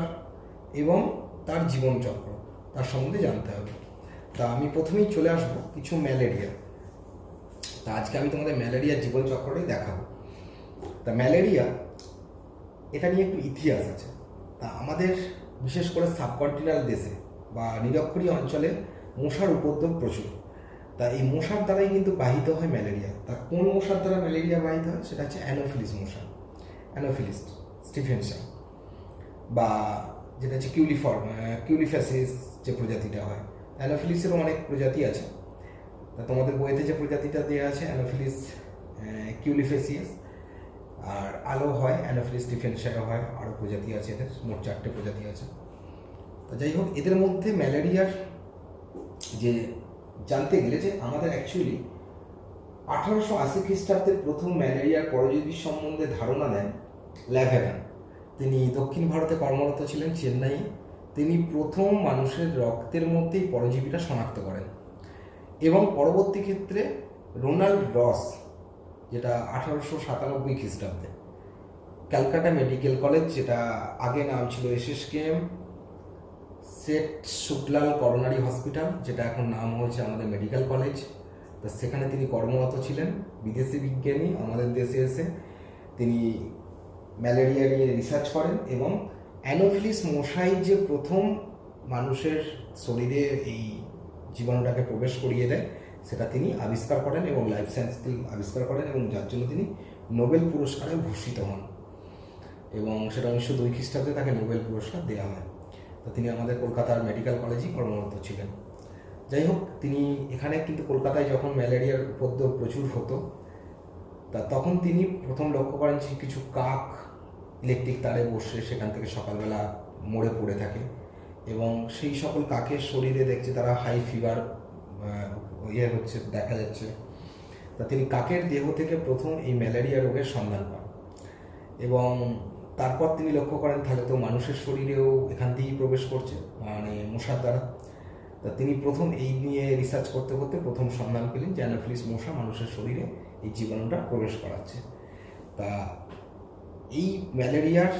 এবং তার জীবনচক্র, তার সম্বন্ধে জানতে হবে। তা আমি প্রথমেই চলে আসবো কিছু ম্যালেরিয়া। তা আজকে আমি তোমাদের ম্যালেরিয়ার জীবনচক্রটাই দেখাবো। তা ম্যালেরিয়া, এটা নিয়ে একটু ইতিহাস আছে। তা আমাদের বিশেষ করে সাবকন্টিনেন্টাল দেশে বা নিরক্ষরীয় অঞ্চলে মশার উপদ্রব প্রচুর। তা এই মশার দ্বারাই কিন্তু বাহিত হয় ম্যালেরিয়া। তা কোন মশার দ্বারা ম্যালেরিয়া বাহিত হয়, সেটা হচ্ছে অ্যানোফিলিস মশা, অ্যানোফিলিস স্টিফেনসন, বা যেটা হচ্ছে কিউলিফ্যাসিস যে প্রজাতিটা হয়। অ্যানোফিলিসেরও অনেক প্রজাতি আছে, তা তোমাদের বইতে যে প্রজাতিটা দেওয়া আছে অ্যানোফিলিস কিউলিফেসিয়াস, আর আলো হয়, অ্যানোফিলিস ডিফেন্সিয়াটা হয়, আরও প্রজাতি আছে এদের, মোট 4টে প্রজাতি আছে। তো যাই হোক, এদের মধ্যে ম্যালেরিয়ার যে জানতে গেলে যে আমাদের অ্যাকচুয়ালি 1880 খ্রিস্টাব্দে প্রথম ম্যালেরিয়ার পরজীবী সম্বন্ধে ধারণা দেন ল্যাভেরান। তিনি দক্ষিণ ভারতে কর্মরত ছিলেন, চেন্নাই। তিনি প্রথম মানুষের রক্তের মধ্যেই পরজীবীটা শনাক্ত করেন এবং পরবর্তী ক্ষেত্রে রোনাল্ড রস, যেটা 1897 খ্রিস্টাব্দে ক্যালকাটা মেডিকেল কলেজ, যেটা আগে নাম ছিল SSKM set Sukhlal coronary hospital, যেটা এখন নাম হয়েছে আমাদের মেডিকেল কলেজ, তো সেখানে তিনি কর্মরত ছিলেন। বিদেশি বিজ্ঞানী আমাদের দেশে এসে তিনি ম্যালেরিয়া নিয়ে রিসার্চ করেন এবং অ্যানোফিলিস মশাই যে প্রথম মানুষের শরীরে এই জীবাণুটাকে প্রবেশ করিয়ে দেয় সেটা তিনি আবিষ্কার করেন এবং লাইফ সায়েন্স আবিষ্কার করেন, এবং যার জন্য তিনি নোবেল পুরস্কারে ভূষিত হন, এবং সেটা 1902 খ্রিস্টাব্দে তাকে নোবেল পুরস্কার দেওয়া হয়। তো তিনি আমাদের কলকাতার মেডিকেল কলেজেই কর্মরত ছিলেন। যাই হোক, তিনি এখানে কিন্তু কলকাতায় যখন ম্যালেরিয়ার উপদ্রব প্রচুর হতো, তা তখন তিনি প্রথম লক্ষ্য করেন যে কিছু কাক ইলেকট্রিক তারে বসে সেখান থেকে সকালবেলা মরে পড়ে থাকে, এবং সেই সকল কাকের শরীরে দেখছে তারা হাই ফিভার হচ্ছে দেখা যাচ্ছে। তা তিনি কাকের দেহ থেকে প্রথম এই ম্যালেরিয়া রোগের সন্ধান পান, এবং তারপর তিনি লক্ষ্য করেন তাহলে তো মানুষের শরীরেও এখান থেকেই প্রবেশ করছে, মানে মশার দ্বারা। তা তিনি প্রথম এই নিয়ে রিসার্চ করতে করতে প্রথম সন্ধান পেলেন যে অ্যানোফিলিস মশা মানুষের শরীরে এই জীবাণুটা প্রবেশ করাচ্ছে। তা এই ম্যালেরিয়ার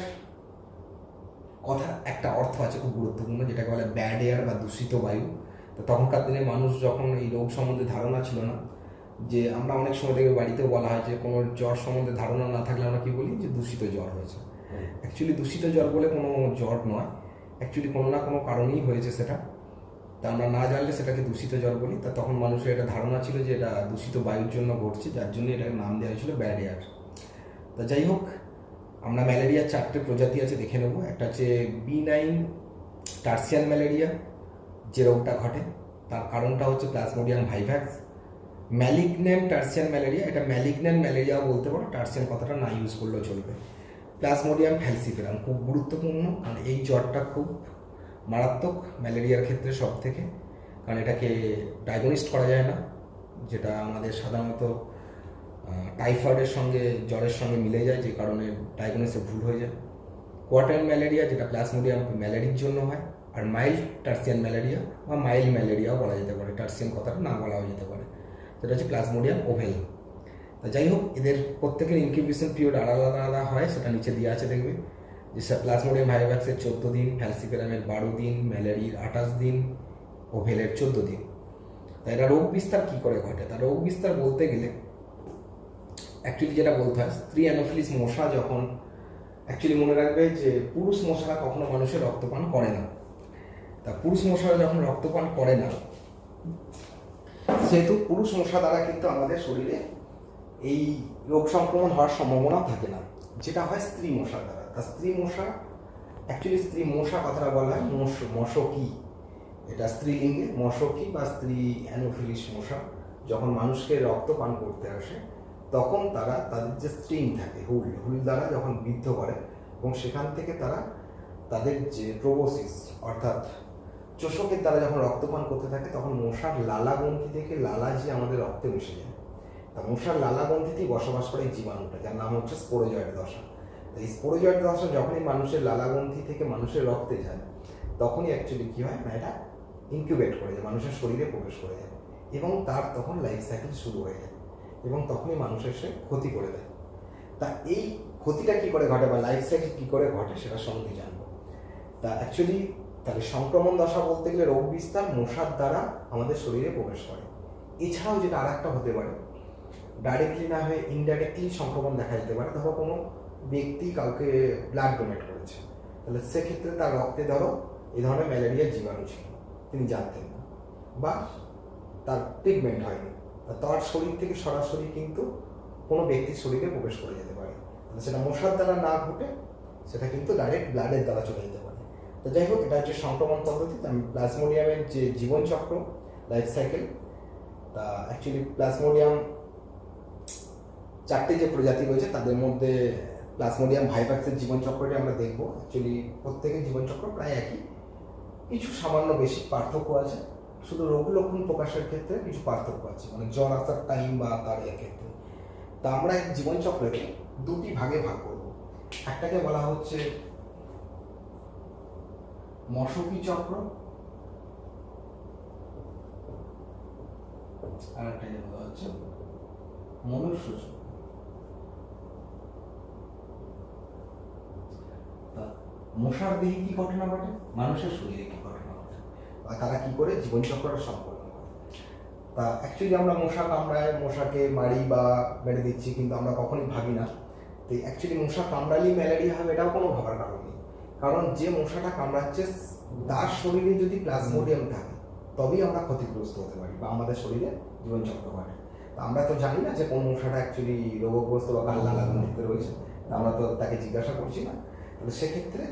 কথার একটা অর্থ আছে খুব গুরুত্বপূর্ণ, যেটাকে বলে ব্যাড এয়ার বা দূষিত বায়ু। তো তখনকার দিনে মানুষ যখন এই রোগ সম্বন্ধে ধারণা ছিল না, যে আমরা অনেক সময় দেখে বাড়িতেও বলা হয় যে কোনো জ্বর সম্বন্ধে ধারণা না থাকলে আমরা কি বলি, যে দূষিত জ্বর হয়েছে। অ্যাকচুয়ালি দূষিত জ্বর বলে কোনো জ্বর নয়, অ্যাকচুয়ালি কোনো না কোনো কারণেই হয়েছে সেটা, তা আমরা না জানলে সেটাকে দূষিত জ্বর বলি। তা তখন মানুষের এটা ধারণা ছিল যে এটা দূষিত বায়ুর জন্য ঘটছে, যার জন্য এটার নাম দেওয়া হয়েছিল ব্যাড এয়ার। তা যাই হোক, আমরা ম্যালেরিয়ার 4টে প্রজাতি আছে দেখে নেব। একটা হচ্ছে B9 টার্সিয়ান ম্যালেরিয়া, যে রোগটা ঘটে তার কারণটা হচ্ছে plasmodium vivax. Malignant tertian malaria, এটা ম্যালিগন্যান্ট ম্যালেরিয়াও বলতে পারো, টার্সিয়ান কথাটা না ইউজ করলেও চলবে। প্লাজমোডিয়াম ফ্যালসিফেরাম খুব গুরুত্বপূর্ণ, কারণ এই জ্বরটা খুব মারাত্মক ম্যালেরিয়ার ক্ষেত্রে সব থেকে, কারণ এটাকে ডায়াগনিস্ট করা যায় না, যেটা আমাদের সাধারণত টাইফয়েডের সঙ্গে জ্বরের সঙ্গে মিলে যায়, যে কারণে ডায়াগনোসে ভুল হয়ে যায়। কোয়াটার্ন ম্যালেরিয়া, যেটা প্লাজমোডিয়াম ম্যালেরিয়ার জন্য হয়, আর মাইল্ড টার্সিয়ান ম্যালেরিয়া বা মাইল্ড ম্যালেরিয়াও বলা যেতে পারে, টার্সিয়ান কথাটা না বলাও যেতে পারে, সেটা হচ্ছে প্লাজমোডিয়াম ওভেল। তা যাই হোক, এদের প্রত্যেকের ইনকিউবেশন পিরিয়ড আলাদা আলাদা হয়, সেটা নিচে দেওয়া আছে দেখবে, যে প্লাজমোডিয়াম ভাইরাসের 14 দিন, ফ্যালসিফেরামের 12 দিন, ম্যালেরিয়ার 28 দিন, ওভেলের 14 দিন। তাই এটা রোগ বিস্তার কী করে ঘটে? তা রোগ বিস্তার বলতে গেলে অ্যাকচুয়ালি যেটা বলতে হয়, স্ত্রী অ্যানোফিলিস মশা যখন, অ্যাকচুয়ালি মনে রাখবে যে পুরুষ মশারা কখনো মানুষের রক্তপান করে না। তা পুরুষ মশারা যখন রক্তপান করে না, সেহেতু পুরুষ মশা দ্বারা কিন্তু আমাদের শরীরে এই রোগ সংক্রমণ হওয়ার সম্ভাবনা থাকে না, যেটা হয় স্ত্রী মশা দ্বারা। তা স্ত্রী মশা, অ্যাকচুয়ালি স্ত্রী মশা কথাটা বলা হয় মশকি, এটা স্ত্রীলিঙ্গে মশকি বা স্ত্রী অ্যানোফিলিস মশা যখন মানুষকে রক্ত পান করতে আসে, তখন তারা তাদের যে স্ট্রিং থাকে, হুল দ্বারা যখন বিদ্ধ করে, এবং সেখান থেকে তারা তাদের যে প্রোবোসিস অর্থাৎ চোষকের দ্বারা যখন রক্তপান করতে থাকে, তখন মশার লালাগ্রন্থি থেকে লালা যে আমাদের রক্তে মিশে যায়, তা মশার লালাগ্রন্থিতেই বসবাস করে এই জীবাণুটা, যার নাম হচ্ছে স্পোরোজয়েড দশা। এই স্পোরোজয়েড দশা যখনই মানুষের লালাগ্রন্থি থেকে মানুষের রক্তে যায়, তখনই অ্যাকচুয়ালি কী হয় না, এটা ইনকিউবেট করে যায়, মানুষের শরীরে প্রবেশ করে যায়, এবং তার তখন লাইফ সাইকেল শুরু হয়ে যায়, এবং তখনই মানুষের সে ক্ষতি করে দেয়। তা এই ক্ষতিটা কী করে ঘটে বা লাইফ সাইকেল কী করে ঘটে সেটা সম্বন্ধে জানবো। তা অ্যাকচুয়ালি তাহলে সংক্রমণ দশা বলতে গেলে রোগ বিস্তার মশার দ্বারা আমাদের শরীরে প্রবেশ করে। এছাড়াও যেটা আর একটা হতে পারে, ডাইরেক্টলি না হয়ে ইনডাইরেক্টলি সংক্রমণ দেখা যেতে পারে। ধরো কোনো ব্যক্তি কাউকে ব্লাড ডোনেট করেছে, তাহলে সেক্ষেত্রে তার রক্তে ধরো এই ধরনের ম্যালেরিয়ার জীবাণু ছিল, তিনি জানতেন না, বা তার ট্রিটমেন্ট হয়নি, তার শরীর থেকে সরাসরি কিন্তু কোনো ব্যক্তির শরীরে প্রবেশ করে যেতে পারে। তাহলে সেটা মশার দ্বারা না ঘটে, সেটা কিন্তু ডাইরেক্ট ব্লাডের দ্বারা চলে যেতে পারে। তো যাই হোক, এটা হচ্ছে সংক্রমণ পদ্ধতি। প্লাজমোডিয়ামের যে জীবনচক্র, লাইফ সাইকেল, তা অ্যাকচুয়ালি প্লাজমোডিয়াম চারটে যে প্রজাতি রয়েছে তাদের মধ্যে প্লাজমোডিয়াম ভাইভাক্সের জীবনচক্রটি আমরা দেখবো। অ্যাকচুয়ালি প্রত্যেকের জীবনচক্র প্রায় একই, কিছু সামান্য বেশি পার্থক্য আছে, শুধু রোগ লক্ষণ প্রকাশের ক্ষেত্রে কিছু পার্থক্য আছে, মানে জ্বর আসার টাইম বা তার ক্ষেত্রে। তা আমরা এক জীবনচক্রকে দুটি ভাগে ভাগ করব। একটাকে বলা হচ্ছে মশকি চক্র, আর একটাকে বলা হচ্ছে মনুষ্য চক্র। মশার দেহে কি ঘটনা ঘটে, মানুষের শরীরে কি ঘটনা ঘটে, বা তারা কি করে জীবনচক্রটা সম্পন্ন করে। তা অ্যাকচুয়ালি আমরা মশা কামড়ায় মশাকে মারি বা মেরে দিচ্ছি, কিন্তু আমরা কখনোই ভাবি না তো অ্যাকচুয়ালি মশা কামড়ালেই ম্যালেরিয়া হবে, এটাও কোনো ভাবার কারণ নেই। কারণ যে মশাটা কামড়াচ্ছে তার শরীরে যদি প্লাজমোডিয়াম থাকে তবেই আমরা ক্ষতিগ্রস্ত হতে পারি বা আমাদের শরীরে জীবনচক্র ঘটে। তা আমরা তো জানি না যে কোন মশাটা অ্যাকচুয়ালি রোগগ্রস্ত বা কাল্লা লাগানোতে রয়েছে, আমরা তো তাকে জিজ্ঞাসা করছি না। তাহলে সেক্ষেত্রে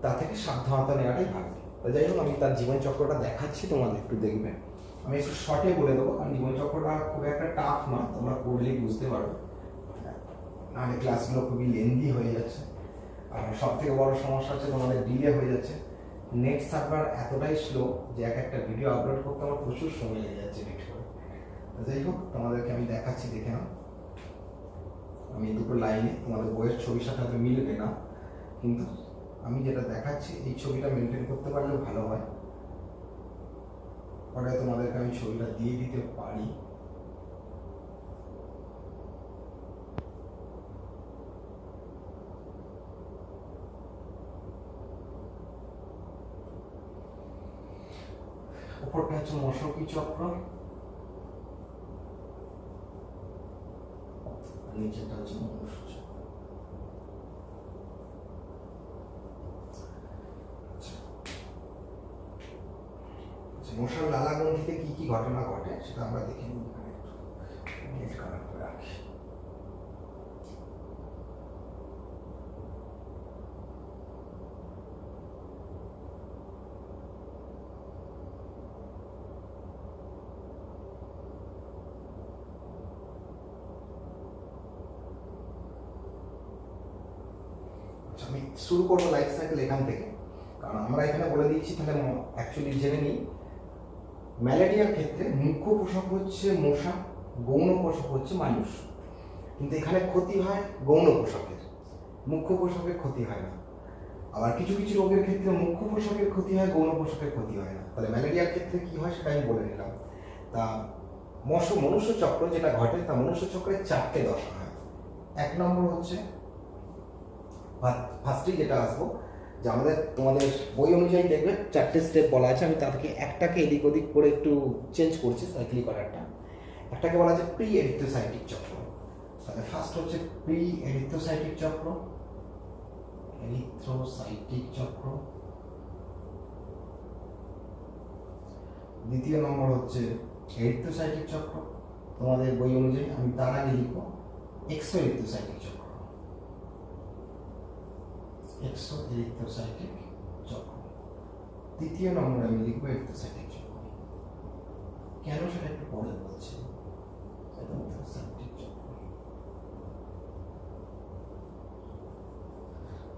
তা থেকে সাবধানতা নেওয়াটাই ভালো। তো যাই হোক, আমি তার জীবনচক্রটা দেখাচ্ছি, তোমাদের একটু দেখবে। আমি একটু শর্টে বলে দেবো, কারণ জীবনচক্রটা খুব একটা টাফ না, তোমরা পড়লেই বুঝতে পারবে, নাহলে ক্লাসগুলো খুবই লেন্দি হয়ে যাচ্ছে। আর সব থেকে বড় সমস্যা হচ্ছে তোমাদের ডিলে হয়ে যাচ্ছে। নেট সার্ভার এতটাই স্লো যে একটা ভিডিও আপলোড করতে আমার প্রচুর সময় লেগে যাচ্ছে এডিট করে। যাই হোক, তোমাদেরকে আমি দেখাচ্ছি, দেখে নাও। আমি দুটো লাইনে, তোমাদের বইয়ের ছবির সাথে হয়তো মিলবে না, কিন্তু আমি যেটা দেখাচ্ছি এই ছবিটা মেনটেন করতে পারলেও ভালো হয়। পরে তোমাদেরকে আমি ছবিটা দিয়ে দিতে পারি। উপরটা হচ্ছে মশকি চক্র, নিচেটা হচ্ছে মনুষ্য চক্র। মশার লালা গ্রন্থিতে কি কি ঘটনা ঘটে সেটা আমরা দেখে নিই। নেট কানেক্ট করে রাখি। আমি শুরু করবো লাইফ সাইকেল এখান থেকে, কারণ আমরা এখানে বলে দিচ্ছি। তাহলে অ্যাকচুয়ালি জেনে নিই, ম্যালেরিয়ার ক্ষেত্রে মুখ্য পোষক হচ্ছে মশা, গৌণ পোষক হচ্ছে মানুষ। কিন্তু এখানে ক্ষতি হয় গৌণ পোষকের, মুখ্য পোষকের ক্ষতি হয় না। আবার কিছু কিছু রোগের ক্ষেত্রে মুখ্য পোষকের ক্ষতি হয়, গৌণ পোষকের ক্ষতি হয় না। তাহলে ম্যালেরিয়ার ক্ষেত্রে কি হয় সেটা আমি বলে নিলাম। তা মনুষ্য চক্র যেটা ঘটে, তা মনুষ্য চক্রের চারটে দশা হয়। এক নম্বর হচ্ছে ফার্স্টেই যেটা আসবো, যে আমাদের তোমাদের বই অনুযায়ী দেখবে চারটে স্টেপ বলা আছে। আমি তাদেরকে একটাকে এদিক ওদিক করে একটু চেঞ্জ করছি, সাইক্লিক অর্ডারটা। একটাকে বলা আছে প্রি এরিথ্রোসাইটিক চক্র। তাহলে ফার্স্ট হচ্ছে প্রি এরিথ্রোসাইটিক চক্র, এরিথ্রোসাইটিক চক্র। দ্বিতীয় নম্বর হচ্ছে এরিথ্রোসাইটিক চক্র, তোমাদের বই অনুযায়ী। আমি তার আগে লিখবো এক্সো এরিথ্রোসাইটিক চক্র, এক্সো এরিথ্রোসাইটিক চক্র। তৃতীয় নম্বরে আমি লিখবো এরিথ্রোসাইটিক চক্র। কেন সেটা একটু পরে বলছি। এরিথ্রোসাইটিক চক্র।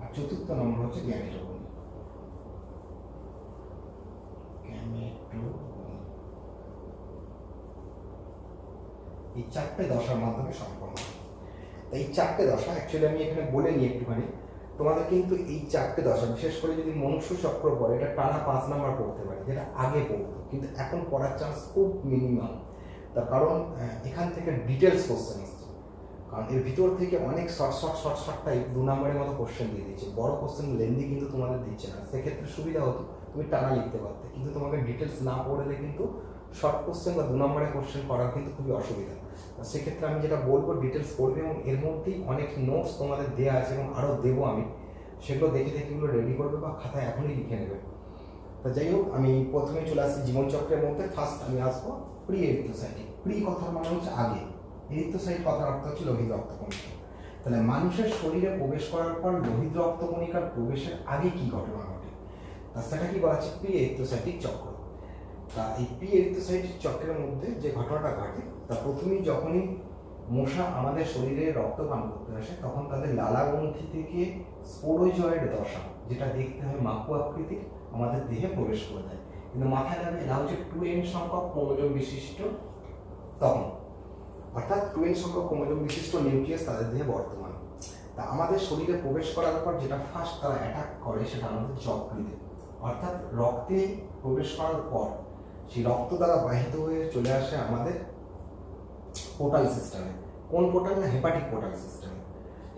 আর চতুর্থ নম্বর হচ্ছে গ্যামেটোগনি। এই চারটে দশার মাধ্যমে সম্পন্ন হয়। এই চারটে দশা অ্যাকচুয়ালি আমি এখানে বলে নিই একটুখানি। তোমাদের কিন্তু এই চারটে দশা, বিশেষ করে যদি মনুষ্য চক্র পড়ে, এটা টানা 5 নাম্বার পড়তে পারে, যেটা আগে পড়তো, কিন্তু এখন পড়ার চান্স খুব মিনিমাম। তার কারণ এখান থেকে ডিটেলস কোশ্চেন আসছে। কারণ এর ভিতর থেকে অনেক শর্ট টাইপ 2 নম্বরের মতো কোশ্চেন দিয়ে দিচ্ছে। বড় কোশ্চেন লেন্দি কিন্তু তোমাদের দিচ্ছে না। সেক্ষেত্রে সুবিধা হতো, তুমি টানা লিখতে পারতে, কিন্তু তোমাকে ডিটেলস না পড়লে কিন্তু শর্ট কোশ্চেন বা 2 নম্বরের কোশ্চেন করার কিন্তু খুবই অসুবিধা। সেক্ষেত্রে আমি যেটা বলবো, ডিটেলস পড়বে, এবং এর মধ্যেই অনেক নোটস তোমাদের দেওয়া আছে এবং আরও দেবো আমি। সেগুলো দেখে এগুলো রেডি করবে বা খাতায় এখনই লিখে নেবে। তো যাই হোক, আমি প্রথমে চলে আসছি জীবনচক্রের মধ্যে। ফার্স্ট আমি আসবো প্রি এরিথ্রোসাইটিক। প্রি কথার মানে হচ্ছে আগে, এরিথ্রোসাইট কথার অর্থ হচ্ছে লোহিত রক্তকণিকা। তাহলে মানুষের শরীরে প্রবেশ করার পর লোহিত রক্তকণিকার প্রবেশের আগে কি ঘটনা ঘটে, তা সেটা কি বলা হচ্ছে প্রি এরিথ্রোসাইটিক চক্র। তা এই প্রি এরিথ্রোসাইটিক চক্রের মধ্যে যে ঘটনাটা ঘটে, তা প্রথমেই যখনই মশা আমাদের শরীরে রক্ত পান করতে আসে, তখন তাদের লালাগ্রন্থি থেকে স্পোরোজয়েড দশা, যেটা দেখতে হয় মাকু আকৃতির, আমাদের দেহে প্রবেশ করে দেয়। কিন্তু মাথায় রাখবে এরা হচ্ছে 2n সংখ্যক ক্রোমোজোম বিশিষ্ট তখন, অর্থাৎ 2n সংখ্যক ক্রোমোজোম বিশিষ্ট নিউক্লিয়াস তাদের দেহে বর্তমান। তা আমাদের শরীরে প্রবেশ করার পর যেটা ফার্স্ট তারা অ্যাটাক করে সেটা আমাদের যকৃতে, অর্থাৎ রক্তে প্রবেশ করার পর সেই রক্ত দ্বারা বাহিত হয়ে চলে আসে আমাদের পোর্টাল সিস্টেমে। কোন পোর্টাল? না, হেপাটিক পোর্টাল সিস্টেমে।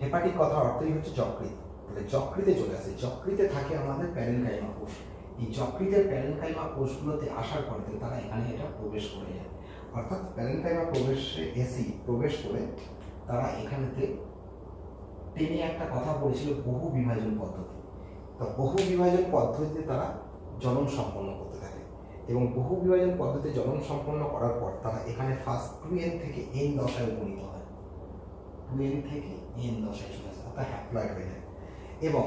হেপাটিক কথার অর্থই হচ্ছে যকৃত। তাহলে যকৃতে চলে আসে। যকৃতে থাকে আমাদের প্যারেনকাইমা কোষ। এই যকৃতের প্যারেনকাইমা কোষগুলোতে আসার পরে তারা এখানে এটা প্রবেশ করে যায়, অর্থাৎ প্যারেনকাইমা প্রবেশ করে তারা এখানেতে টেনে একটা কথা বলেছিল বহু বিভাজন পদ্ধতি। তো বহু বিভাজন পদ্ধতিতে তারা জনন সম্পন্ন করতে থাকে, এবং বহু বিভাজন পদ্ধতি জনন সম্পন্ন করার পর তারা এখানে ফার্স্ট 2n থেকে n দশায় উপনীত হয়। 2n থেকে n দশায় চলে আসে, অর্থাৎ হ্যাপ্লয়েড হয়ে যায়। এবং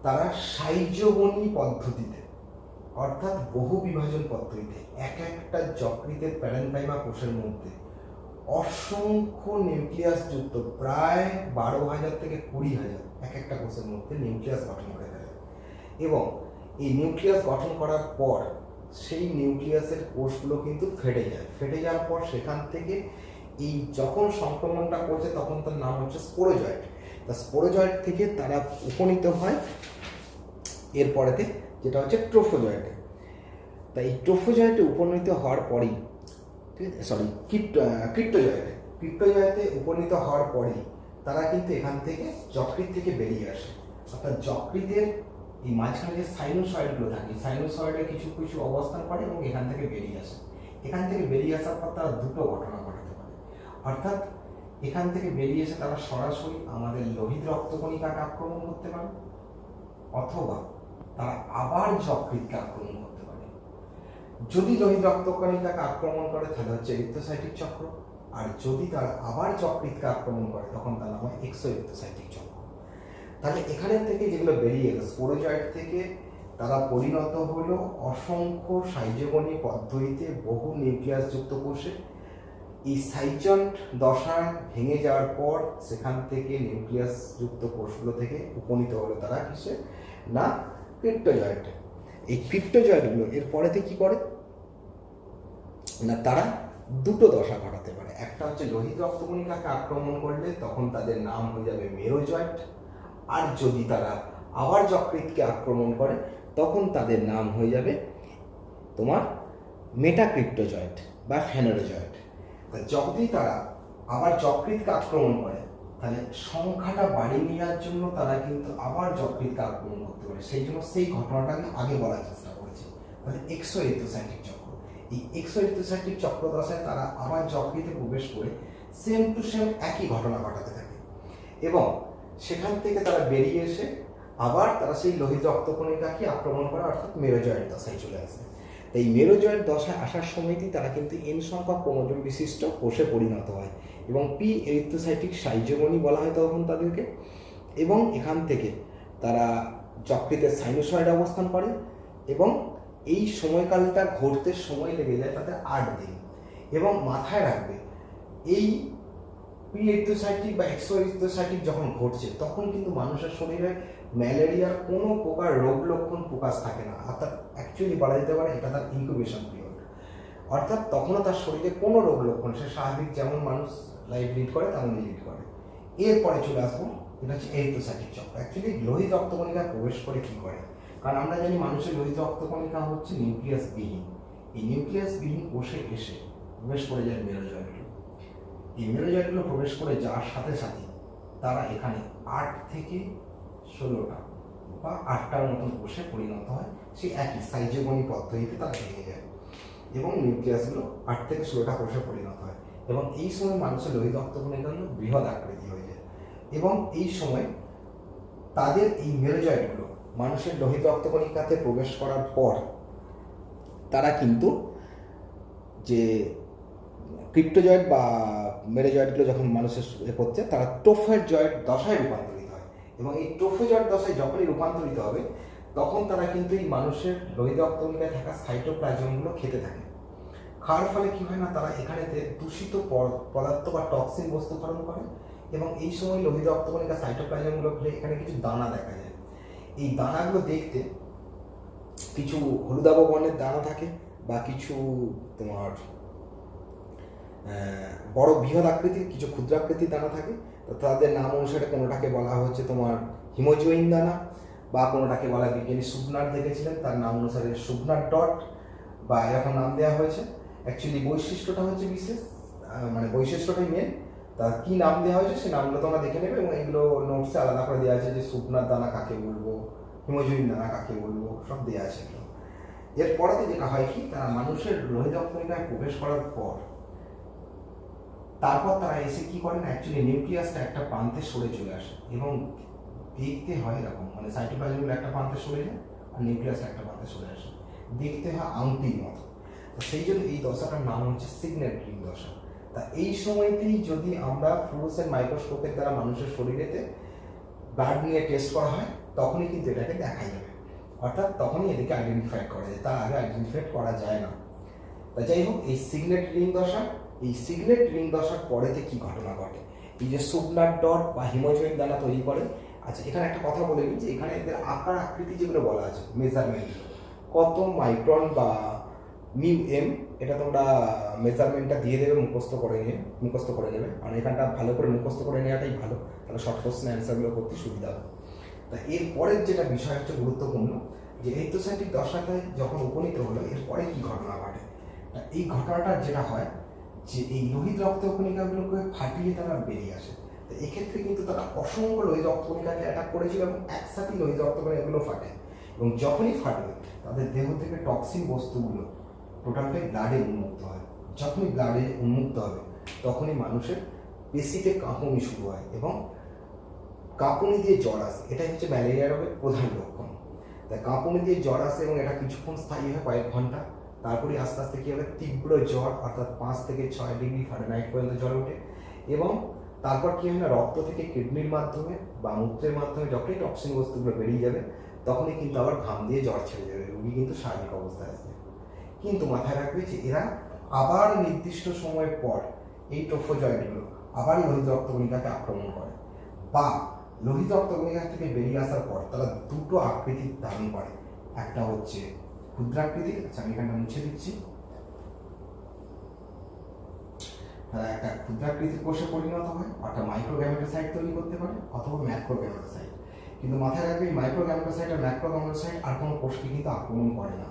তারা সাইজবনী পদ্ধতিতে, অর্থাৎ বহু বিভাজন পদ্ধতিতে এক একটা যকৃতের প্যারেনকাইমা কোষের মধ্যে অসংখ্য নিউক্লিয়াস যুক্ত প্রায় 12,000 থেকে 20,000 এক একটা কোষের মধ্যে নিউক্লিয়াস গঠন করে ফেলে। এবং এই নিউক্লিয়াস গঠন করার পর সেই নিউক্লিয়াসের কোষগুলো কিন্তু ফেটে যাওয়ার পর সেখান থেকে এই যখন সংক্রমণটা করছে তখন তার নাম হচ্ছে স্পোরোজয়েড। তা স্পোরোজয়েড থেকে তারা উপনীত হয় এরপরেতে যেটা হচ্ছে ট্রোফোজয়েডে। তাই এই ট্রোফোজয়েডে উপনীত হওয়ার পরেই, ক্রিপ্টোজয়েডে উপনীত হওয়ার পরেই তারা কিন্তু এখান থেকে যকৃত থেকে বেরিয়ে আসে। অর্থাৎ যকৃতের এই মাঝখানে যে সাইনোসয়েডগুলো থাকে, সাইনোসয়েডে কিছু কিছু অবস্থান করে এবং এখান থেকে বেরিয়ে আসে। এখান থেকে বেরিয়ে আসার পর তারা দুটো ঘটনা ঘটাতে পারে, অর্থাৎ এখান থেকে বেরিয়ে এসে তারা সরাসরি আমাদের লোহিত রক্তকণিকাকে আক্রমণ করতে পারে, অথবা তারা আবার যকৃতকে আক্রমণ করতে পারে। যদি লোহিত রক্তকণিকাকে আক্রমণ করে তাহলে হচ্ছে এরিথ্রোসাইটিক চক্র, আর যদি তারা আবার যকৃতকে আক্রমণ করে তখন তার নাম হয় এক্সোএরিথ্রোসাইটিক চক্র। তাহলে এখানে থেকে যেগুলো বেরিয়ে এলো স্পোরোজয়েড থেকে, তারা পরিণত হলো অসংখ্য সাইজবনী পদ্ধতিতে বহু নিউক্লিয়াস যুক্ত কোষে। এই সাইজন্ট দশা ভেঙে যাওয়ার পর সেখান থেকে নিউক্লিয়াস যুক্ত কোষগুলো থেকে উপনীত হলো তারা কিসে? না, ক্রিপ্টোজয়েডে। এই ক্রিপ্টোজয়েডগুলো এরপরেতে কি করে না, তারা দুটো দশা ঘটাতে পারে। একটা হচ্ছে লোহিত রক্তকণিকাকে আক্রমণ করলে তখন তাদের নাম হয়ে যাবে মেরোজয়েড, আর যদি তারা আবার যকৃতকে আক্রমণ করে তখন তাদের নাম হয়ে যাবে তোমার মেটাক্রিপ্টোজয়েড বা ফেনোরোজয়েড। যদি তারা আবার যকৃতকে আক্রমণ করে তাহলে সংখ্যাটা বাড়িয়ে নেওয়ার জন্য তারা কিন্তু আবার যকৃতকে আক্রমণ করতে পারে। সেই জন্য সেই ঘটনাটা আমি আগে বলার চেষ্টা করেছি। তাহলে এক্সোএরিথ্রোসাইটিক চক্র, এই এক্সোএরিথ্রোসাইটিক চক্র দশায় তারা আবার যকৃতে প্রবেশ করে সেম টু সেম একই ঘটনা ঘটাতে থাকে, এবং সেখান থেকে তারা বেরিয়ে এসে আবার তারা সেই লোহিত রক্তকণিকাকে আক্রমণ করে, অর্থাৎ মেরোজয়েড দশায় চলে আসে। এই মেরোজয়েড দশায় আসার সময়তেই তারা কিন্তু এন সংখ্যক ক্রোমোজোম বিশিষ্ট কোষে পরিণত হয়, এবং পি এরিথ্রোসাইটিক সাইজোগনি বলা হয় তখন তাদেরকে। এবং এখান থেকে তারা যকৃতের সাইনোসয়েড অবস্থান করে, এবং এই সময়কালটা ঘটতে সময় লেগে যায় তাদের 8 দিন। এবং মাথায় রাখবে এই প্রি এরিথ্রোসাইটিক বা এক্সোএরিথ্রোসাইটিক যখন ঘটছে তখন কিন্তু মানুষের শরীরে ম্যালেরিয়ার কোনো প্রকার রোগ লক্ষণ প্রকাশ থাকে না, অর্থাৎ অ্যাকচুয়ালি বলা যেতে পারে এটা তার ইনকিউবেশন পিরিয়ড। অর্থাৎ তখনও তার শরীরে কোনো রোগ লক্ষণ, সে স্বাভাবিক যেমন মানুষ লাইফ লিড করে তেমনই লিড করে। এরপরে চলে আসবো, এটা হচ্ছে এরিথ্রোসাইটিক চক্র। অ্যাকচুয়ালি লোহিত রক্তকণিকা প্রবেশ করে কী করে? কারণ আমরা জানি মানুষের লোহিত রক্তকণিকা হচ্ছে নিউক্লিয়াসবিহীন। এই নিউক্লিয়াসবিহীন কোষে এসে প্রবেশ করে যায় মেরোজয়েডগুলো। এই মেরোজয়েডগুলো প্রবেশ করে যাওয়ার সাথে সাথে তারা এখানে 8 থেকে 16টা বা 8টার মতন কোষে পরিণত হয়। সেই একই সাইজোগনি পদ্ধতিতে তারা ভেঙে যায় এবং নিউক্লিয়াসগুলো 8 থেকে 16টা কোষে পরিণত হয়, এবং এই সময় মানুষের লোহিত রক্তকণিকাগুলো বৃহৎ আকৃতি হয়ে যায়। এবং এই সময় তাদের এই মেরোজয়েডগুলো মানুষের লোহিত রক্তকণিকাতে প্রবেশ করার পর তারা কিন্তু যে ক্রিপ্টোজয়েড বা মেরোজয়েডগুলো যখন মানুষের করছে তারা ট্রোফোজয়েড দশায় রূপান্তরিত হয়, এবং এই ট্রোফোজয়েড দশায় যখনই রূপান্তরিত হবে তখন তারা কিন্তু এই মানুষের লোহিত রক্তকণিকায় থাকা সাইটোপ্লাজমগুলো খেতে থাকে। খাওয়ার ফলে কি হয় না, তারা এখানেতে দূষিত পদার্থ বা টক্সিন বস্তু ক্ষরণ করে, এবং এই সময় লোহিত রক্তকণিকা সাইটোপ্লাজমগুলো খুলে এখানে কিছু দানা দেখা যায়। এই দানাগুলো দেখতে কিছু হলুদাভ বর্ণের দানা থাকে, বা কিছু তোমার বড় বৃহৎ আকৃতির, কিছু ক্ষুদ্রাকৃতির দানা থাকে। তো তাদের নাম অনুসারে কোনোটাকে বলা হচ্ছে তোমার হিমোজুইন দানা, বা কোনোটাকে বলা, বিজ্ঞানী সুবনার দেখেছিলেন, তার নাম অনুসারে সুবনার ডট বা এরকম নাম দেওয়া হয়েছে। অ্যাকচুয়ালি বৈশিষ্ট্যটা হচ্ছে বিশেষ, মানে বৈশিষ্ট্যটাই মেন। তার কী নাম দেওয়া হয়েছে সেই নামগুলো তোমরা দেখে নেবে, এবং এগুলো নোটসে আলাদা করে দেওয়া আছে যে সুবনার দানা কাকে বলবো, হিমোজুইন দানা কাকে বলবো, সব দেওয়া আছে। এরপরেতে যেটা হয় কি, তারা মানুষের লোহিত রক্তকণিকায় প্রবেশ করার পর তারপর তারা এসে কি করে না, অ্যাকচুয়ালি নিউক্লিয়াসটা একটা প্রান্তে সরে চলে আসে, এবং দেখতে হয় এরকম, মানে সাইটোপ্লাজমগুলো একটা প্রান্তে সরে যায় আর নিউক্লিয়াসটা একটা প্রান্তে সরে আসে, দেখতে হয় আংটির মতো। তো সেই জন্য এই দশাটার নাম হচ্ছে সিগনেট রিং দশা। তা এই সময়তেই যদি আমরা ফ্লুরোসেন্ট মাইক্রোস্কোপের দ্বারা মানুষের শরীরেতে ব্লাড নিয়ে টেস্ট করা হয়, তখনই কিন্তু এটাকে দেখা যাবে, অর্থাৎ তখনই এদিকে আইডেন্টিফাই করা যায়, তার আগে আইডেন্টিফাই করা যায় না। তা যাই হোক, এই সিগনেট রিং দশা, এই সিগনেট রিং দশার পরেতে কি ঘটনা ঘটে, এই যে সুবনার ডট বা হিমোজুইন দানা তৈরি করে। আচ্ছা, এখানে একটা কথা বলে নিই যে এখানে এদের আকার আকৃতি যেগুলো বলা আছে, মেজারমেন্ট কত মাইক্রন বা মিউ এম, এটা তোমরা মেজারমেন্টটা দিয়ে দেবে, মুখস্থ করে নেবে, কারণ এখানটা ভালো করে মুখস্থ করে নেওয়াটাই ভালো, তাহলে শর্ট কোশ্চেন অ্যান্সারগুলো করতে সুবিধা হবে। তা এরপরের যেটা বিষয় হচ্ছে গুরুত্বপূর্ণ, যে এরিথ্রোসাইটিক দশাতে যখন উপনীত হলো, এরপরে কি ঘটনা ঘটে। এই ঘটনাটা যেটা হয় যে এই লোহিত রক্তকণিকাগুলোকে ফাটিয়ে তারা বেরিয়ে আসে। তো এক্ষেত্রে কিন্তু তারা অসংখ্য লোহিত রক্তকণিকাকে অ্যাটাক করেছিল, এবং একসাথে লোহিত রক্তকণিকাগুলো ফাটে, এবং যখনই ফাটবে তাদের দেহ থেকে টক্সিন বস্তুগুলো টোটালটাই ব্লাডে উন্মুক্ত হয়। যখনই ব্লাডে উন্মুক্ত হবে তখনই মানুষের পেশিতে কাঁপুনি শুরু হয়, এবং কাঁপুনি দিয়ে জ্বর আসে। এটাই হচ্ছে ম্যালেরিয়া রোগের প্রধান লক্ষণ। তাই কাঁপুনি দিয়ে জ্বর আসে, এবং এটা কিছুক্ষণ স্থায়ী হয়, কয়েক ঘন্টা। তারপরে আস্তে আস্তে কী হবে, তীব্র জ্বর, অর্থাৎ 5 থেকে 6 ডিগ্রি ফারেনহাইট পর্যন্ত জ্বর ওঠে, এবং তারপর কী হয় না, রক্ত থেকে কিডনির মাধ্যমে বা মূত্রের মাধ্যমে যখনই টক্সিন বস্তুগুলো বেরিয়ে যাবে, তখনই কিন্তু আবার ঘাম দিয়ে জ্বর ছেড়ে যাবে, রোগী কিন্তু স্বাভাবিক অবস্থায় আসবে। কিন্তু মাথায় রাখবে যে এরা আবার নির্দিষ্ট সময় পর এই ট্রোফোজয়েডগুলো আবার লোহিত রক্তকণিকাকে আক্রমণ করে, বা লোহিত রক্তকণিকা থেকে বেরিয়ে আসার পর তারা দুটো আকৃতির ধারণ করে। একটা হচ্ছে ক্ষুদ্রাকৃতির, আচ্ছা আমি এখানটা মুছে দিচ্ছি, তারা একটা ক্ষুদ্রাকৃতির কোষে পরিণত হয়, অর্থাৎ মাইক্রোগ্যামেটোসাইট তৈরি করতে পারে, অথবা ম্যাক্রোগ্যামেটোসাইট। কিন্তু মাথায় রাখবে, এই মাইক্রোগ্যামেটোসাইট আর ম্যাক্রোগ্যামেটোসাইট আর কোনো কোষকে কিন্তু আক্রমণ করে না।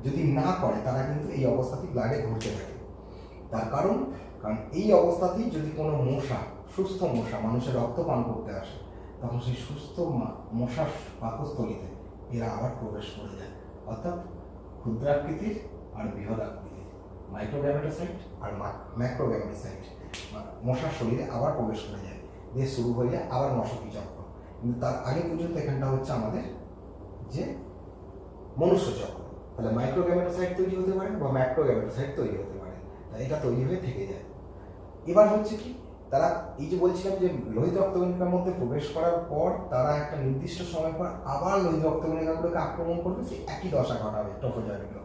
যদি না করে, তারা কিন্তু এই অবস্থাতেই ব্লাডে ঘুরতে থাকে। তার কারণ এই অবস্থাতেই যদি কোনো মশা, সুস্থ মশা মানুষের রক্ত পান করতে আসে, তখন সেই সুস্থ মশার পাকস্থলীতে এরা আবার প্রবেশ করে যায়, অর্থাৎ ক্ষুদ্রাকৃতির আর বৃহৎ আকৃতির মাইক্রোগ্যামেটোসাইট আর ম্যাক্রোগ্যামেটোসাইট মশার শরীরে আবার প্রবেশ করে যায়, দিয়ে শুরু হয়ে যায় আবার মশকী চক্র। কিন্তু তার আগে পর্যন্ত এখানটা হচ্ছে আমাদের যে মনুষ্য চক্র। তাহলে মাইক্রোগ্যামেটোসাইট তৈরি হতে পারে বা ম্যাক্রোগ্যামেটোসাইট তৈরি হতে পারে, এটা তৈরি হয়ে থেকে যায়। এবার হচ্ছে কি, তারা এই যে বলছিলাম যে লোহিত রক্তকণিকার মধ্যে প্রবেশ করার পর তারা একটা নির্দিষ্ট সময় পর আবার লোহিত রক্তকণিকাগুলোকে আক্রমণ করবে, সেই একই দশা ঘটাবে ট্রোফোজয়েডগুলো,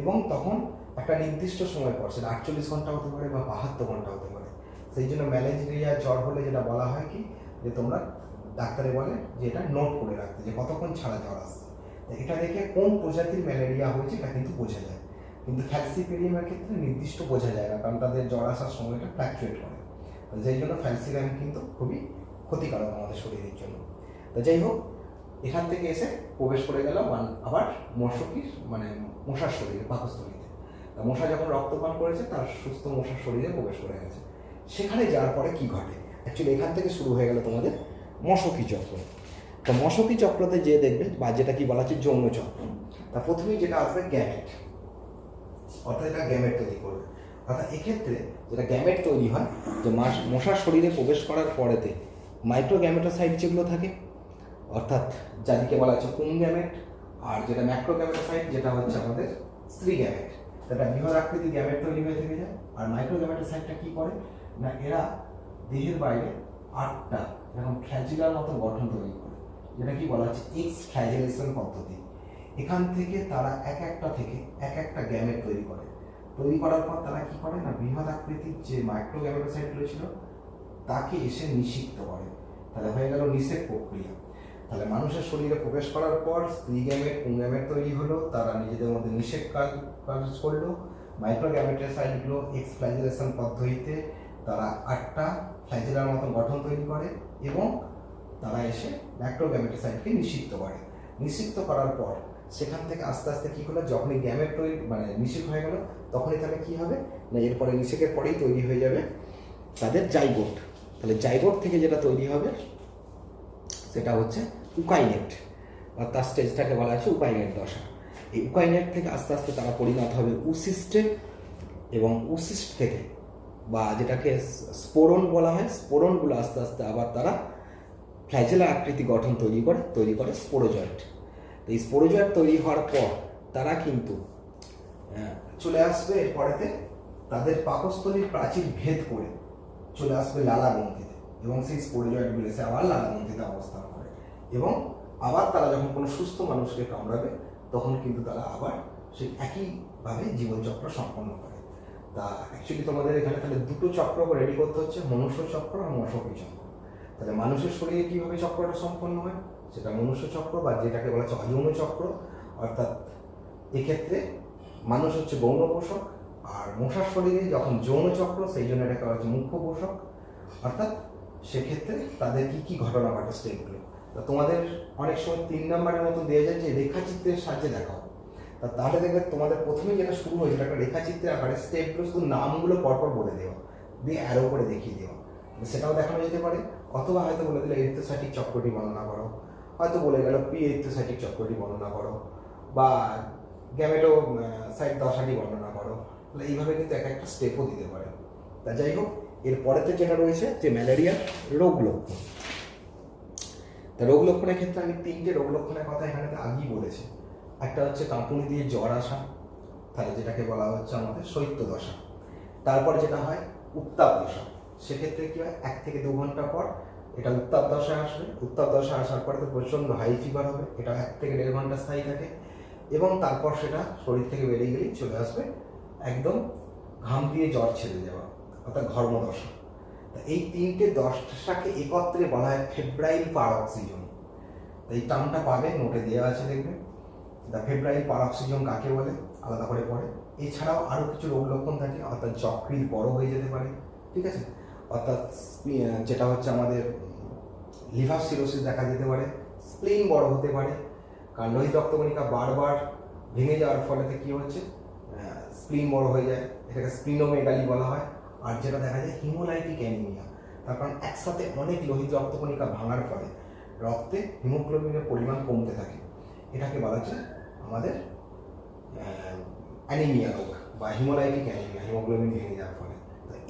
এবং তখন একটা নির্দিষ্ট সময় পর, সেটা 48 ঘন্টা হতে পারে বা 72 ঘন্টা হতে পারে। সেই জন্য ম্যালেরিয়া জ্বর হলে যেটা বলা হয় কি, যে তোমরা ডাক্তারে বলে যে এটা নোট করে রাখতে, যে কতক্ষণ ছাড়া জ্বর আসছে। এটা দেখে কোন প্রজাতির ম্যালেরিয়া হয়েছে এটা কিন্তু বোঝা যায়, কিন্তু ফ্যালসিপেরিয়ামের ক্ষেত্রে নির্দিষ্ট বোঝা যায় না, কারণ তাদের জ্বর আসার সময়টা ফ্ল্যাকচুয়েট করে। যেই জন্য ফ্যালসিপেরিয়াম কিন্তু খুবই ক্ষতিকারক আমাদের শরীরের জন্য। তো যাই হোক, এখান থেকে এসে প্রবেশ করে গেলাম আবার মশকির, মানে মশার শরীরে, পাকস্থলীতে। তা মশা যখন রক্তপান করেছে, তার সুস্থ মশার শরীরে প্রবেশ করে গেছে। সেখানে যাওয়ার পরে কি ঘটে, অ্যাকচুয়ালি এখান থেকে শুরু হয়ে গেল তোমাদের মশকী চক্র। তো মশকী চক্রতে যে দেখবে, বা যেটা কি বলা হচ্ছে যৌন চক্র, তা প্রথমেই যেটা আসবে গ্যামেট, অর্থাৎ এটা গ্যামেট তৈরি করবে। অর্থাৎ এক্ষেত্রে যেটা গ্যামেট তৈরি হয়, যে মশার শরীরে প্রবেশ করার পরেতে মাইক্রোগ্যামেটোসাইট যেগুলো থাকে, অর্থাৎ যাদেরকে বলা হচ্ছে পুং গ্যামেট, আর যেটা ম্যাক্রোগ্যামেটোসাইট যেটা হচ্ছে আমাদের স্ত্রী গ্যামেট, সেটা বৃহৎ আকৃতির গ্যামেট তৈরি হয়ে থেকে যায়। আর মাইক্রোগ্যামেটোসাইটটা কি করে না, এরা দেহের বাইরে 8টা এরকম ফ্ল্যাজিলার মতো গঠন তৈরি করে, যেটা কি বলা হচ্ছে এক্স ফ্ল্যাজেলেশন পদ্ধতি। এখান থেকে তারা এক একটা থেকে এক একটা গ্যামেট তৈরি করে। তৈরি করার পর তারা কি করে না, বৃহৎ আকৃতির যে মাইক্রোগ্যামেটোসাইটগুলো ছিল তাকে এসে নিষিক্ত করে। তাহলে হয়ে গেল নিষেক প্রক্রিয়া। তাহলে মানুষের শরীরে প্রবেশ করার পর স্ত্রী গ্যামেট পুংগ্যামেট তৈরি হলো, তারা নিজেদের মধ্যে নিষেক কাজ করলো। মাইক্রোগ্যামেটোসাইটগুলো এক্স ফ্ল্যাজেলেশন পদ্ধতিতে তারা 8টা ফ্ল্যাজেলার মতো গঠন তৈরি করে এবং তারা এসে ম্যাক্রোগ্যামেটোসাইটকে নিষিক্ত করে। নিষিক্ত করার পর সেখান থেকে আস্তে আস্তে কী হলো, যখনই গ্যামেট তৈরি মানে নিষেক হয়ে গেল তখনই তাহলে কী হবে না, এরপরে নিষেকের পরেই তৈরি হয়ে যাবে তাদের জাইগোট। তাহলে জাইগোট থেকে যেটা তৈরি হবে সেটা হচ্ছে উকাইনেট, আর তার স্টেজটাকে বলা আছে উকাইনেট দশা। এই উকাইনেট থেকে আস্তে আস্তে তারা পরিণত হবে উসিস্টে, এবং উসিস্ট থেকে বা যেটাকে স্পোরন বলা হয়, স্পোরনগুলো আস্তে আস্তে আবার তারা ফ্ল্যাজেলা আকৃতি গঠন তৈরি করে স্পোরোজয়েট। তো এই স্পোরোজয়েট তৈরি হওয়ার পর তারা কিন্তু চলে আসবে এরপরেতে তাদের পাকস্থলীর প্রাচীর ভেদ করে চলে আসবে লালাগ্রন্থিতে, এবং সেই স্পোরোজয়েটগুলো এসে আবার লালাগ্রন্থিতে অবস্থান করে, এবং আবার তারা যখন কোনো সুস্থ মানুষকে কামড়াবে তখন কিন্তু তারা আবার সেই একইভাবে জীবনচক্র সম্পন্ন করে। তা অ্যাকচুয়ালি তোমাদের এখানে তাহলে দুটো চক্র রেডি করতে হচ্ছে, মনুষ্য চক্র আর মশকী চক্র। তাহলে মানুষের শরীরে কীভাবে চক্রটা সম্পন্ন হয় সেটা মনুষ্য চক্র, বা যেটাকে বলা হচ্ছে অযৌন চক্র। অর্থাৎ এক্ষেত্রে মানুষ হচ্ছে গৌণ পোষক, আর মশার শরীরে যখন যৌন চক্র সেই জন্য এটাকে বলা হচ্ছে মুখ্য পোষক। অর্থাৎ সেক্ষেত্রে তাদের কী কী ঘটনা ঘটে স্টেপগুলো, তা তোমাদের অনেক সময় 3 নম্বরের মতো দেওয়া যায় যে রেখাচিত্রের সাহায্যে দেখাও। তা তাহলে দেখবে তোমাদের প্রথমেই যেটা শুরু হয়েছিল একটা রেখাচিত্রের আকারে স্টেপগুলো শুধু নামগুলো পরপর বলে দেওয়া, দিয়ে অ্যারো করে দেখিয়ে দেওয়া, সেটাও দেখানো যেতে পারে। অথবা হয়তো বলে দিলে এরিথ্রোসাইটিক চক্রটি বর্ণনা করো, হয়তো বলে গেল পি এরিথ্রোসাইটিক চক্রটি বর্ণনা করো, বা গ্যামেটোসাইট দশাটি বর্ণনা করো। তাহলে এইভাবে কিন্তু এক একটা স্টেপও দিতে পারে। তা যাই হোক, এরপরেতে যেটা রয়েছে যে ম্যালেরিয়ার রোগ লক্ষণ। তা রোগ লক্ষণের ক্ষেত্রে আমি 3টে রোগ লক্ষণের কথা এখানে আগেই বলেছি। একটা হচ্ছে কাঁপুনি দিয়ে জ্বর আসা, তাহলে যেটাকে বলা হচ্ছে আমাদের শৈত্য দশা। তারপর যেটা হয় উত্তাপ দশা, সেক্ষেত্রে কী হয় 1 থেকে 2 ঘন্টা পর এটা উত্তাপ দশায় আসবে। উত্তাপ দশা আসার পরে তো প্রচণ্ড হাই ফিভার হবে, এটা 1 থেকে 1.5 ঘন্টা স্থায়ী থাকে, এবং তারপর সেটা শরীর থেকে বেরিয়ে গেলেই চলে আসবে একদম ঘাম দিয়ে জ্বর ছেড়ে যাওয়া, অর্থাৎ ঘর্মদশা। এই 3টে দশাকে একত্রে বলা হয় ফেব্রাইল পারক্সিজম। এই টার্মটা পাবে, নোটে দেওয়া আছে দেখবে। দ্য ফেব্রাইল পারক্সিজম কাকে বলে আলাদা করে পড়ে। এছাড়াও আরও কিছু রোগ লক্ষণ থাকে, অর্থাৎ যকৃৎ বড় হয়ে যেতে পারে, ঠিক আছে, অর্থাৎ যেটা হচ্ছে আমাদের লিভার সিরোসিস দেখা যেতে পারে, স্প্লিন বড় হতে পারে, কারণ লোহিত রক্তকণিকা বারবার ভেঙে যাওয়ার ফলেতে কী হচ্ছে স্প্লিন বড় হয়ে যায়, এটাকে স্প্লিনোমেগালি বলা হয়। আর যেটা দেখা যায় হিমোলাইটিক অ্যানিমিয়া, তার কারণ একসাথে অনেক লোহিত রক্তকণিকা ভাঙার ফলে রক্তে হিমোগ্লোবিনের পরিমাণ কমতে থাকে, এটাকে বলা হচ্ছে আমাদের অ্যানিমিয়া রোগ বা হিমোলাইটিক অ্যানিমিয়া, হিমোগ্লোবিন ভেঙে যাওয়ার ফলে।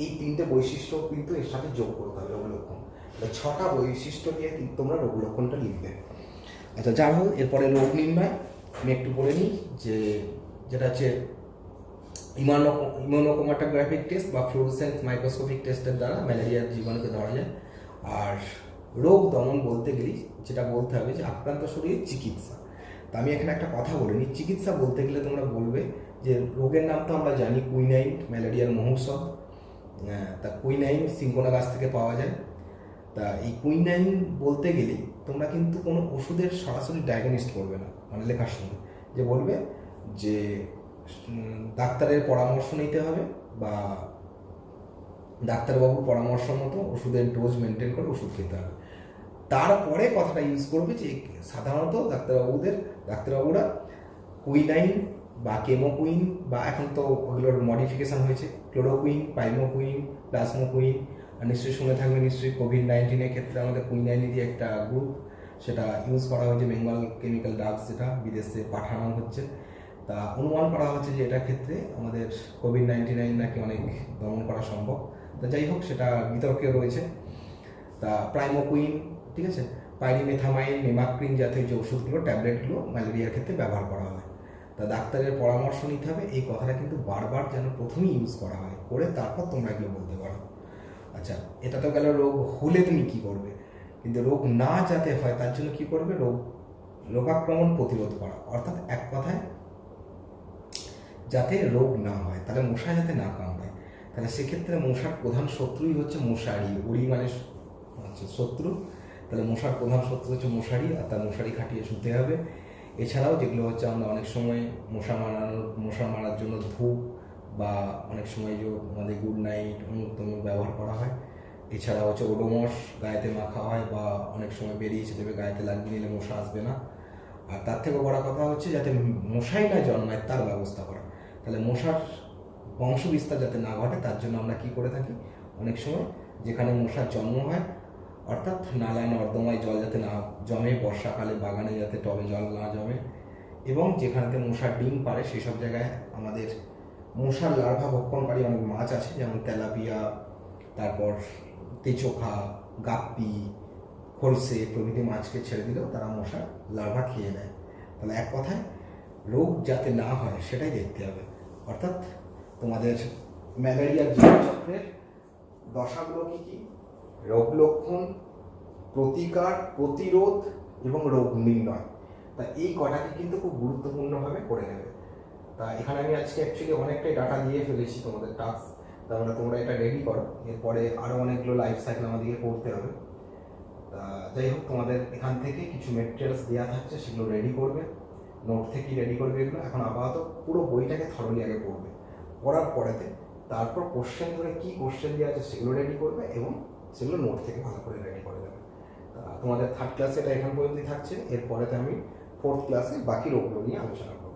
এই 3টে বৈশিষ্ট্য কিন্তু এর সাথে যোগ করতে হবে রোগ লক্ষণ। 6টা বৈশিষ্ট্য দিয়ে কিন্তু তোমরা রোগ লক্ষণটা লিখবে। আচ্ছা, যার হোক এরপরে রোগ নির্ণয় আমি একটু বলে নিই, যেটা হচ্ছে ইমিউনোক্রোমাটোগ্রাফিক টেস্ট বা ফ্লুরোসেন্স মাইক্রোস্কোপিক টেস্টের দ্বারা ম্যালেরিয়ার জীবাণুকে ধরা যায়। আর রোগ দমন বলতে গেলেই যেটা বলতে হবে যে আক্রান্ত শরীরের চিকিৎসা। তা আমি এখানে একটা কথা বলে নিই, চিকিৎসা বলতে গেলে তোমরা বলবে যে রোগের নাম তো আমরা জানি কুইনাইন, ম্যালেরিয়ার মহৌষধ। তা কুইনাইন সিঙ্কোনা গাছ থেকে পাওয়া যায়। তা এই কুইনাইন বলতে গেলে তোমরা কিন্তু কোনো ওষুধের সরাসরি ডায়াগনিস্ট করবে না, মানে লেখার সময় যে বলবে যে ডাক্তারের পরামর্শ নিতে হবে বা ডাক্তারবাবুর পরামর্শ মতো ওষুধের ডোজ মেনটেন করে ওষুধ খেতে হবে। তারপরে কথাটা ইউজ করবে যে সাধারণত ডাক্তারবাবুরা কুইনাইন বা কেমোকুইন বা এখন তো ওগুলোর মডিফিকেশান হয়েছে ক্লোরোকুইন, পাইমোকুইন, প্লাজমোকুইন, আর নিশ্চয়ই শুনে থাকবে নিশ্চয়ই কোভিড-19-এর ক্ষেত্রে আমাদের কুইনাইন দিয়ে একটা গ্রুপ সেটা ইউজ করা হয়েছে, বেঙ্গল কেমিক্যাল ড্রাগস, যেটা বিদেশে পাঠানো হচ্ছে। তা অনুমান করা হচ্ছে যে এটার ক্ষেত্রে আমাদের কোভিড-19 নাকি অনেক দমন করা সম্ভব। তা যাই হোক, সেটা বিতর্কেও রয়েছে। তা প্রাইমোকুইন, ঠিক আছে, পাইরিমেথামাইন, নেমাক্রিন জাতীয় যে ওষুধগুলো, ট্যাবলেটগুলো ম্যালেরিয়ার ক্ষেত্রে ব্যবহার করা হয়। তা ডাক্তারের পরামর্শ নিতে হবে, এই কথাটা কিন্তু বারবার যেন প্রথমেই ইউজ করা হয়, করে তারপর তোমরা এগুলো বলতে পারো। আচ্ছা, এটা তো গেল রোগ হলে তুমি কী করবে, কিন্তু রোগ না যাতে হয় তার জন্য কী করবে, রোগাক্রমণ প্রতিরোধ করা। অর্থাৎ এক কথায় যাতে রোগ না হয়, তাহলে মশা যাতে না কামড়ায়। তাহলে সেক্ষেত্রে মশার প্রধান শত্রুই হচ্ছে মশারি। উড়ি মানে হচ্ছে শত্রু, তাহলে মশার প্রধান শত্রু হচ্ছে মশারি, আর তার মশারি খাটিয়ে শুতে হবে। এছাড়াও যেগুলো হচ্ছে আমরা অনেক সময় মশা মারার জন্য ধূপ বা অনেক সময় যে আমাদের গুড নাইট অমুক তমুক ব্যবহার করা হয়। এছাড়া হচ্ছে ওডোমস গায়েতে মাখা হয়, বা অনেক সময় বেরিয়েছে দেবে গায়েতে লাগিয়ে নিলে মশা আসবে না। আর তার থেকে বড় কথা হচ্ছে যাতে মশাই না জন্মায় তার ব্যবস্থা করা। তাহলে মশার বংশ বিস্তার যাতে না ঘটে তার জন্য আমরা কি করে থাকি, অনেক সময় যেখানে মশার জন্ম হয়, অর্থাৎ নালা নর্দমায় জল যাতে না জমে, বর্ষাকালে বাগানে যাতে টবে জল না জমে, এবং যেখানেতে মশার ডিম পারে সেই সব জায়গায় আমাদের মশার লার্ভা ভক্ষণকারী অনেক মাছ আছে, যেমন তেলাপিয়া, তারপর তেচোখা, গাপ্পি, খলসে প্রভৃতি মাছকে ছেড়ে দিলেও তারা মশার লার্ভা খেয়ে নেয়। তাহলে এক কথায় রোগ যাতে না হয় সেটাই দেখতে হবে। অর্থাৎ তোমাদের ম্যালেরিয়ার জীবনচক্রের দশাগুলো কী কী, রোগ লক্ষণ, প্রতিকার, প্রতিরোধ এবং রোগ নির্ণয়, তা এই কটাকে কিন্তু খুব গুরুত্বপূর্ণভাবে করে নেবে। তা এখানে আমি আজকে অ্যাকচুয়ালি অনেকটাই ডাটা দিয়ে ফেলেছি তোমাদের টাস্ক, তার মানে তোমরা এটা রেডি করো। এরপরে আরও অনেকগুলো লাইফ সাইকেল আমাদেরকে করতে হবে। তা যাই হোক, তোমাদের এখান থেকে কিছু মেটেরিয়ালস দেওয়া থাকছে, সেগুলো রেডি করবে, নোট থেকেই রেডি করবে এগুলো। এখন আপাতত পুরো বইটাকে থরলি আগে পড়বে, পড়ার পরেতে তারপর কোশ্চেন ধরে কী কোশ্চেন দেওয়া আছে সেগুলো রেডি করবে, এবং সেগুলো নোট থেকে ভালো করে রেডি করে দেবে। তা তোমাদের থার্ড ক্লাসে এটা এখান পর্যন্তই থাকছে। এরপরেতে আমি ফোর্থ ক্লাসে বাকি রোগগুলো নিয়ে আলোচনা করব।